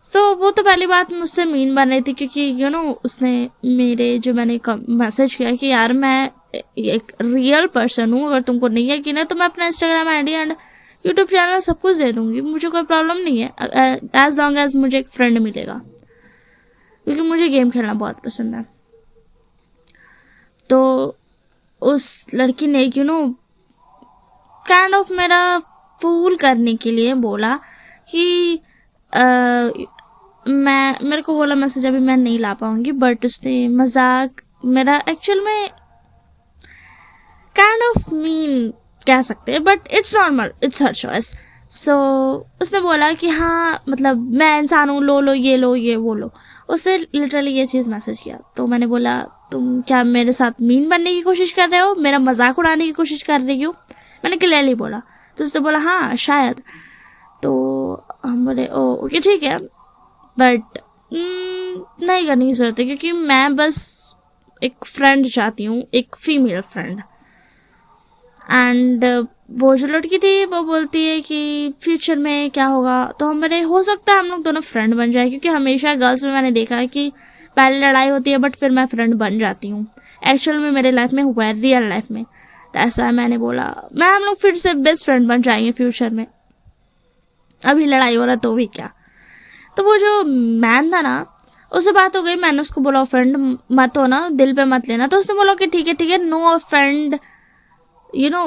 सो वो तो पहली बात मुझसे मीन बन रही थी क्योंकि उसने मेरे जो मैंने मैसेज किया कि यार मैं एक रियल पर्सन हूँ, अगर तुमको नहीं है कि ना तो मैं अपना Instagram ID and YouTube channel सब कुछ दे दूँगी, मुझे कोई प्रॉब्लम नहीं है, एज लॉन्ग एज मुझे एक फ्रेंड मिलेगा, क्योंकि मुझे गेम खेलना बहुत पसंद है। तो उस लड़की ने काइंड ऑफ मेरा फूल करने के लिए बोला कि मेरे को बोला मैसेज अभी मैं नहीं ला पाऊँगी, बट उसने मजाक मेरा एक्चुअल में काइंड ऑफ मीन कह सकते हैं, but it's normal, it's her choice. So उसने बोला कि हाँ मतलब मैं इंसान हूँ, लो ये लो ये वो लो, उसने लिटरली ये चीज़ मैसेज किया। तो मैंने बोला तुम क्या मेरे साथ मीन बनने की कोशिश कर रहे हो, मेरा मजाक उड़ाने की कोशिश कर रही हो, मैंने क्लियरली बोला। तो उसने बोला हाँ शायद। तो हम बोले ओके ठीक है, बट नहीं करने की ज़रूरत है, क्योंकि मैं बस एक फ्रेंड चाहती हूँ, एक फीमेल फ्रेंड। एंड वो जो लड़की थी वो बोलती है कि फ्यूचर में क्या होगा, तो हमारे हो सकता है हम लोग दोनों फ्रेंड बन जाए, क्योंकि हमेशा गर्ल्स में मैंने देखा है कि पहले लड़ाई होती है बट फिर मैं फ्रेंड बन जाती हूँ। एक्चुअल में मेरे लाइफ में हुआ है, रियल लाइफ में। तो ऐसा मैंने बोला मैं हम लोग फिर से बेस्ट फ्रेंड बन जाएंगे फ्यूचर में, अभी लड़ाई हो रहा तो भी क्या। तो वो जो मैन था ना, उससे बात हो गई, मैंने उसको बोला ऑफेंड मत हो ना, दिल पे मत लेना। तो उसने बोला कि ठीक है no offend, you know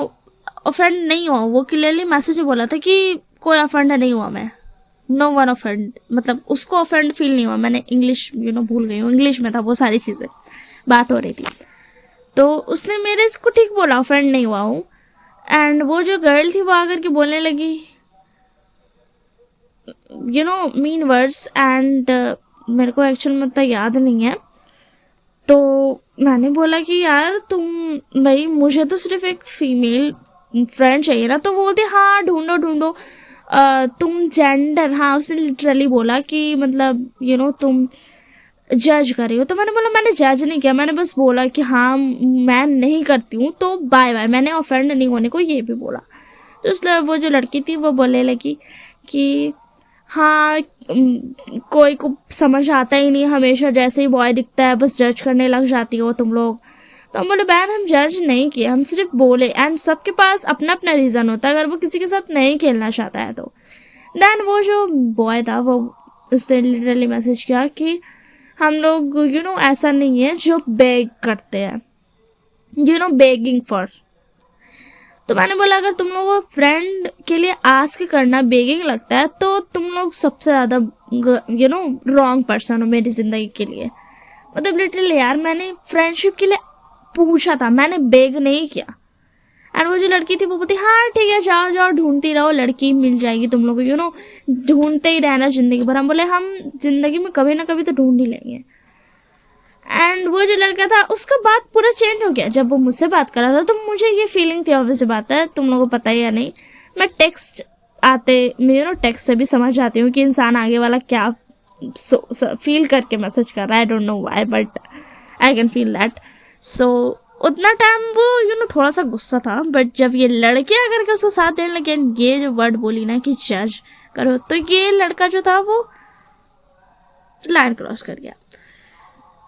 offend नहीं हुआ। वो क्लियरली मैसेज में बोला था कि कोई ऑफेंड नहीं हुआ मैं, नो वन ऑफेंड, मतलब उसको ऑफेंड फील नहीं हुआ। मैंने इंग्लिश भूल गई हूँ, इंग्लिश में था वो सारी चीज़ें, बात हो रही थी। तो उसने मेरे इसको ठीक बोला, ऑफेंड नहीं हुआ हूँ। एंड वो जो गर्ल थी वो आकर के बोलने लगी मीन वर्ड्स, एंड मेरे को एक्चुअल में तो याद नहीं है। तो मैंने बोला कि यार तुम भाई, मुझे तो सिर्फ एक फीमेल फ्रेंड चाहिए ना। तो वो बोलते हाँ ढूंढो तुम जेंडर, हाँ उसने लिटरली बोला कि मतलब तुम जज कर रही हो। तो मैंने बोला मैंने जज नहीं किया, मैंने बस बोला कि हाँ मैं नहीं करती हूँ तो बाय बाय, मैंने ऑफेंड नहीं होने को ये भी बोला। तो इसलिए वो जो लड़की थी वो बोलने लगी कि हाँ कोई को समझ आता ही नहीं, हमेशा जैसे ही बॉय दिखता है बस जज करने लग जाती हो तुम लोग। तो हम बोले बहन हम जज नहीं किए, हम सिर्फ बोले। एंड सबके पास अपना अपना रीज़न होता है, अगर वो किसी के साथ नहीं खेलना चाहता है तो। देन वो जो बॉय था वो उसने लिटरली मैसेज किया कि हम लोग ऐसा नहीं है जो बेग करते हैं, बेगिंग फॉर। तो मैंने बोला अगर तुम लोगों को फ्रेंड के लिए आस्क करना बेगिंग लगता है तो तुम लोग सबसे ज़्यादा रॉन्ग पर्सन हो मेरी ज़िंदगी के लिए। मतलब लिटरली यार मैंने फ्रेंडशिप के लिए पूछा था, मैंने बेग नहीं किया। एंड वो जो लड़की थी वो बोलती हाँ ठीक है जाओ ढूंढती रहो, लड़की मिल जाएगी तुम लोग को, ढूंढते ही रहना ज़िंदगी भर। हम बोले हम ज़िंदगी में कभी ना कभी तो ढूंढ ही लेंगे। एंड वो जो लड़का था उसका बात पूरा चेंज हो गया जब वो मुझसे बात कर रहा था। तो मुझे ये फीलिंग थी, ऑब्वियस बात है, तुम लोगों को पता है या नहीं, मैं टेक्स्ट टेक्स्ट से भी समझ जाती हूँ कि इंसान आगे वाला क्या फील करके मैसेज कर रहा है। I don't know why but I can feel that. So उतना टाइम वो थोड़ा सा गुस्सा था, बट जब ये लड़के आकर के उसका साथ देने लगे, ये जो वर्ड बोली ना कि जज करो, तो ये लड़का जो था वो लाइन क्रॉस कर गया।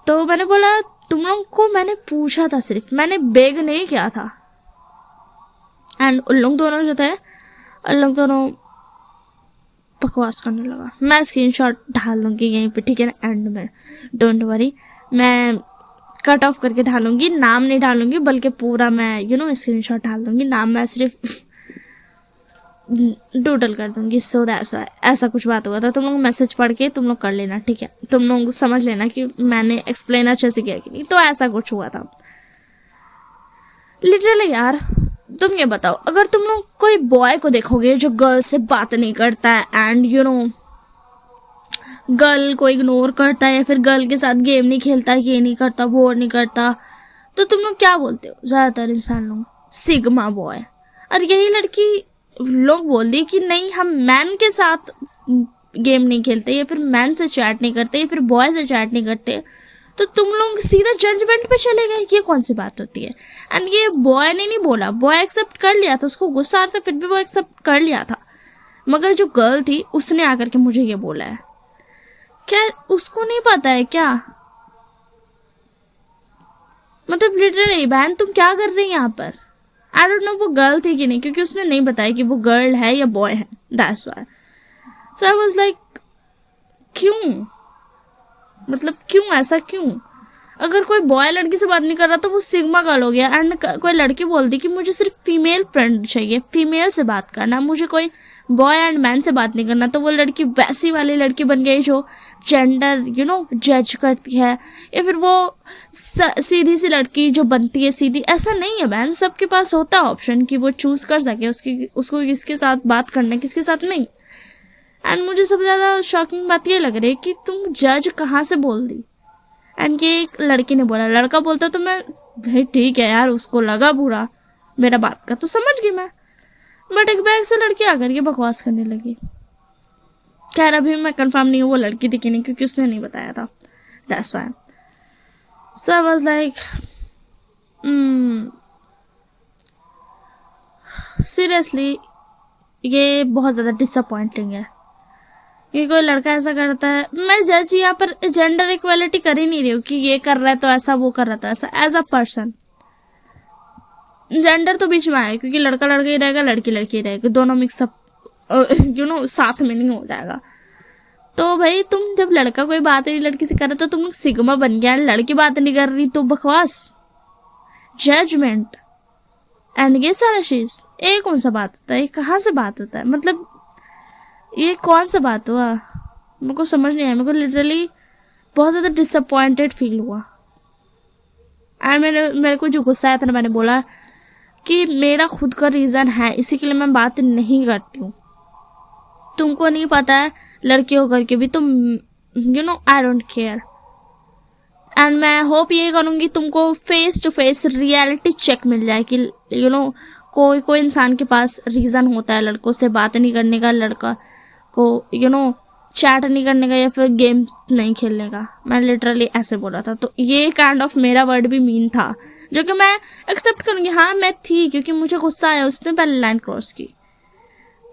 तो मैंने बोला तुम लोग को मैंने पूछा था, सिर्फ मैंने बेग नहीं किया था। एंड उन लोग दोनों जो थे, उन लोग दोनों बकवास करने लगा। मैं स्क्रीनशॉट डाल दूँगी यहीं पे, ठीक है ना, एंड में, डोंट वरी, मैं कट ऑफ करके डालूंगी, नाम नहीं डालूंगी बल्कि पूरा मैं स्क्रीनशॉट डाल दूँगी, नाम मैं सिर्फ डूडल कर दूंगी। सो दैट्स व्हाई ऐसा कुछ बात हुआ था। तुम लोग मैसेज पढ़ के तुम लोग कर लेना, ठीक है, तुम लोग समझ लेना कि मैंने एक्सप्लेन अच्छे से किया कि नहीं। तो ऐसा कुछ हुआ था लिटरली यार। तुम ये बताओ अगर तुम लोग कोई बॉय को देखोगे जो गर्ल से बात नहीं करता है एंड गर्ल को इग्नोर करता है या फिर गर्ल के साथ गेम नहीं खेलता, ये नहीं करता, वो नहीं करता, तो तुम लोग क्या बोलते हो? ज़्यादातर इंसान लोग सिग्मा बॉय। और यही लड़की लोग बोल दी कि नहीं हम मैन के साथ गेम नहीं खेलते या फिर मैन से चैट नहीं करते या फिर बॉय से चैट नहीं करते, तो तुम लोग सीधा जजमेंट पे चले गए। ये कौन सी बात होती है? एंड ये बॉय ने नहीं बोला, बॉय एक्सेप्ट कर लिया था, उसको गुस्सा आ रहा था फिर भी वो एक्सेप्ट कर लिया था, मगर जो गर्ल थी उसने आकर के मुझे ये बोला है। क्या उसको नहीं पता है क्या? मतलब लिटरली बहन तुम क्या कर रही है यहाँ पर? आई डोंट नो वो गर्ल थी कि नहीं, क्योंकि उसने नहीं बताया कि वो गर्ल है या बॉय है, that's why. So I was like क्यों, मतलब क्यों ऐसा क्यों? अगर कोई बॉय लड़की से बात नहीं कर रहा तो वो सिग्मा गर्ल हो गया। एंड कोई लड़की बोलती कि मुझे सिर्फ फीमेल फ्रेंड चाहिए, फीमेल से बात करना, मुझे कोई बॉय एंड मैन से बात नहीं करना, तो वो लड़की वैसी वाली लड़की बन गई जो जेंडर जज करती है, या फिर वो सीधी सी लड़की जो बनती है सीधी। ऐसा नहीं है बहन, सबके पास होता है ऑप्शन कि वो चूज़ कर सके उसको किसके साथ बात करना है किसके साथ नहीं। एंड मुझे सबसे ज़्यादा शॉकिंग बात ये लग रही है कि तुम जज कहाँ से बोल दी। एंड ये एक लड़की ने बोला, लड़का बोलता तो मैं भाई ठीक है यार, उसको लगा बुरा मेरा बात का तो समझ गई मैं, बट एक बैग से लड़की आकर के बकवास करने लगी। खैर अभी मैं कंफर्म नहीं हूँ वो लड़की थी कि नहीं, क्योंकि उसने नहीं बताया था, that's why. So I was like seriously ये बहुत ज़्यादा डिसअपॉइंटिंग है कि कोई लड़का ऐसा करता है। मैं जज यहाँ पर जेंडर इक्वालिटी कर ही नहीं रही हूँ कि ये कर रहा है तो ऐसा, वो कर रहा है तो ऐसा। एज अ पर्सन जेंडर तो बीच में आए, क्योंकि लड़का लड़का ही रहेगा, लड़की लड़की ही रहेगी, दोनों मिक्सअप साथ में नहीं हो जाएगा। तो भाई तुम जब लड़का कोई बात नहीं लड़की से कर रहे तो तुम लोग सिग्मा बन गया, लड़की बात नहीं कर रही तो बकवास, जजमेंट एंड ये सारा चीज। ये कौन सा बात होता है, ये कहाँ से बात होता है, मतलब ये कौन सा बात हुआ, मेरे को समझ नहीं आया। मेरे को लिटरली बहुत ज़्यादा डिसअपॉइंटेड फील हुआ। एंड मेरे को जो गुस्सा आया था ना, मैंने बोला कि मेरा खुद का रीज़न है, इसी के लिए मैं बात नहीं करती हूँ। तुमको नहीं पता है लड़की हो करके भी तुम आई डोंट केयर। एंड मैं होप ये करूँगी तुमको face to face reality check मिल जाए कि कोई इंसान के पास रीज़न होता है लड़कों से बात नहीं करने का, लड़का को चैट नहीं करने का या फिर गेम नहीं खेलने का। मैं लिटरली ऐसे बोला था, तो ये काइंड ऑफ मेरा वर्ड भी मीन था, जो कि मैं एक्सेप्ट करूँगी। हाँ मैं थी, क्योंकि मुझे गुस्सा आया, उसने पहले लाइन क्रॉस की।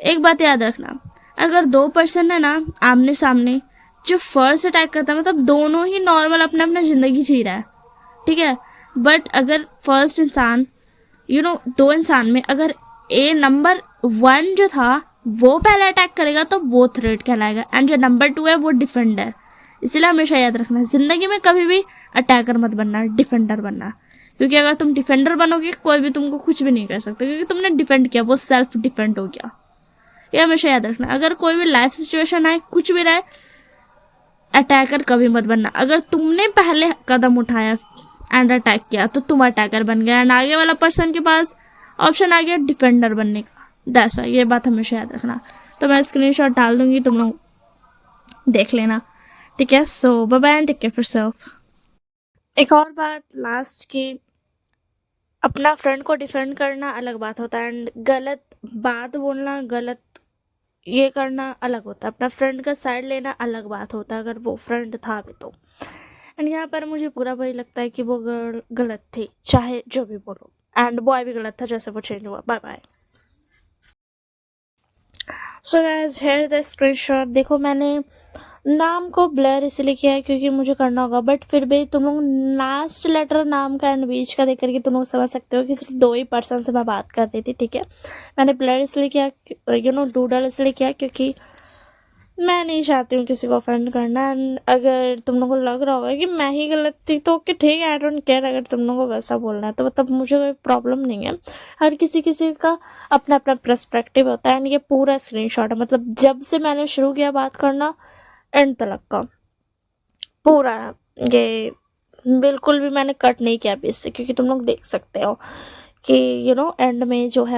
एक बात याद रखना, अगर दो पर्सन है ना आमने सामने, जो फर्स्ट अटैक करता है मतलब दोनों ही नॉर्मल अपना अपना ज़िंदगी जी रहा है, ठीक है। बट अगर फर्स्ट इंसान दो इंसान में अगर ए नंबर 1 जो था वो पहले अटैक करेगा तो वो थ्रेट कहलाएगा, एंड जो नंबर 2 है वो डिफेंडर। इसलिए हमेशा याद रखना, ज़िंदगी में कभी भी अटैकर मत बनना, डिफेंडर बनना। क्योंकि अगर तुम डिफेंडर बनोगे कोई भी तुमको कुछ भी नहीं कर सकता, क्योंकि तुमने डिफेंड किया, वो सेल्फ डिफेंड हो गया। ये हमेशा याद रखना। अगर कोई भी लाइफ सिचुएशन आए, कुछ भी रहे, अटैकर कभी मत बनना। अगर तुमने पहले कदम उठाया एंड अटैक किया तो तुम अटैकर बन गया, एंड आगे वाला पर्सन के पास ऑप्शन आ गया डिफेंडर बनने का। दैट्स वाई, ये बात हमेशा याद रखना। तो मैं स्क्रीनशॉट डाल दूंगी, तुम लोग देख लेना, ठीक है। So bye bye and take care yourself. एक और बात लास्ट की, अपना फ्रेंड को डिफेंड करना अलग बात होता है, एंड गलत बात बोलना, गलत ये करना अलग होता है। अपना फ्रेंड का साइड लेना अलग बात होता है, अगर वो फ्रेंड था भी तो। एंड यहाँ पर मुझे पूरा वही लगता है कि वो गर्ल गलत थी, चाहे जो भी बोलो, एंड बॉय भी गलत था जैसे वो चेंज हुआ। Bye bye. So guys here the screenshot. देखो मैंने नाम को ब्लर इसलिए किया है क्योंकि मुझे करना होगा, बट फिर भी तुम लोग लास्ट लेटर नाम का एंड बीच का देख करके तुम लोग समझ सकते हो कि सिर्फ 2 ही पर्सन से मैं बात कर रही थी, ठीक है। मैंने ब्लर इसलिए किया, डूडल इसलिए किया क्योंकि मैं नहीं चाहती हूँ किसी को ऑफेंड करना। एंड अगर तुम लोगों को लग रहा होगा कि मैं ही गलत थी तो ओके ठीक है, आई डोंट केयर। अगर तुम लोगों को वैसा बोलना है तो मतलब मुझे कोई प्रॉब्लम नहीं है। हर किसी का अपना अपना पर्सपेक्टिव होता है, एंड ये पूरा स्क्रीनशॉट है, मतलब जब से मैंने शुरू किया बात करना एंड तक का पूरा, ये बिल्कुल भी मैंने कट नहीं किया बीच से, क्योंकि तुम लोग देख सकते हो कि एंड में जो है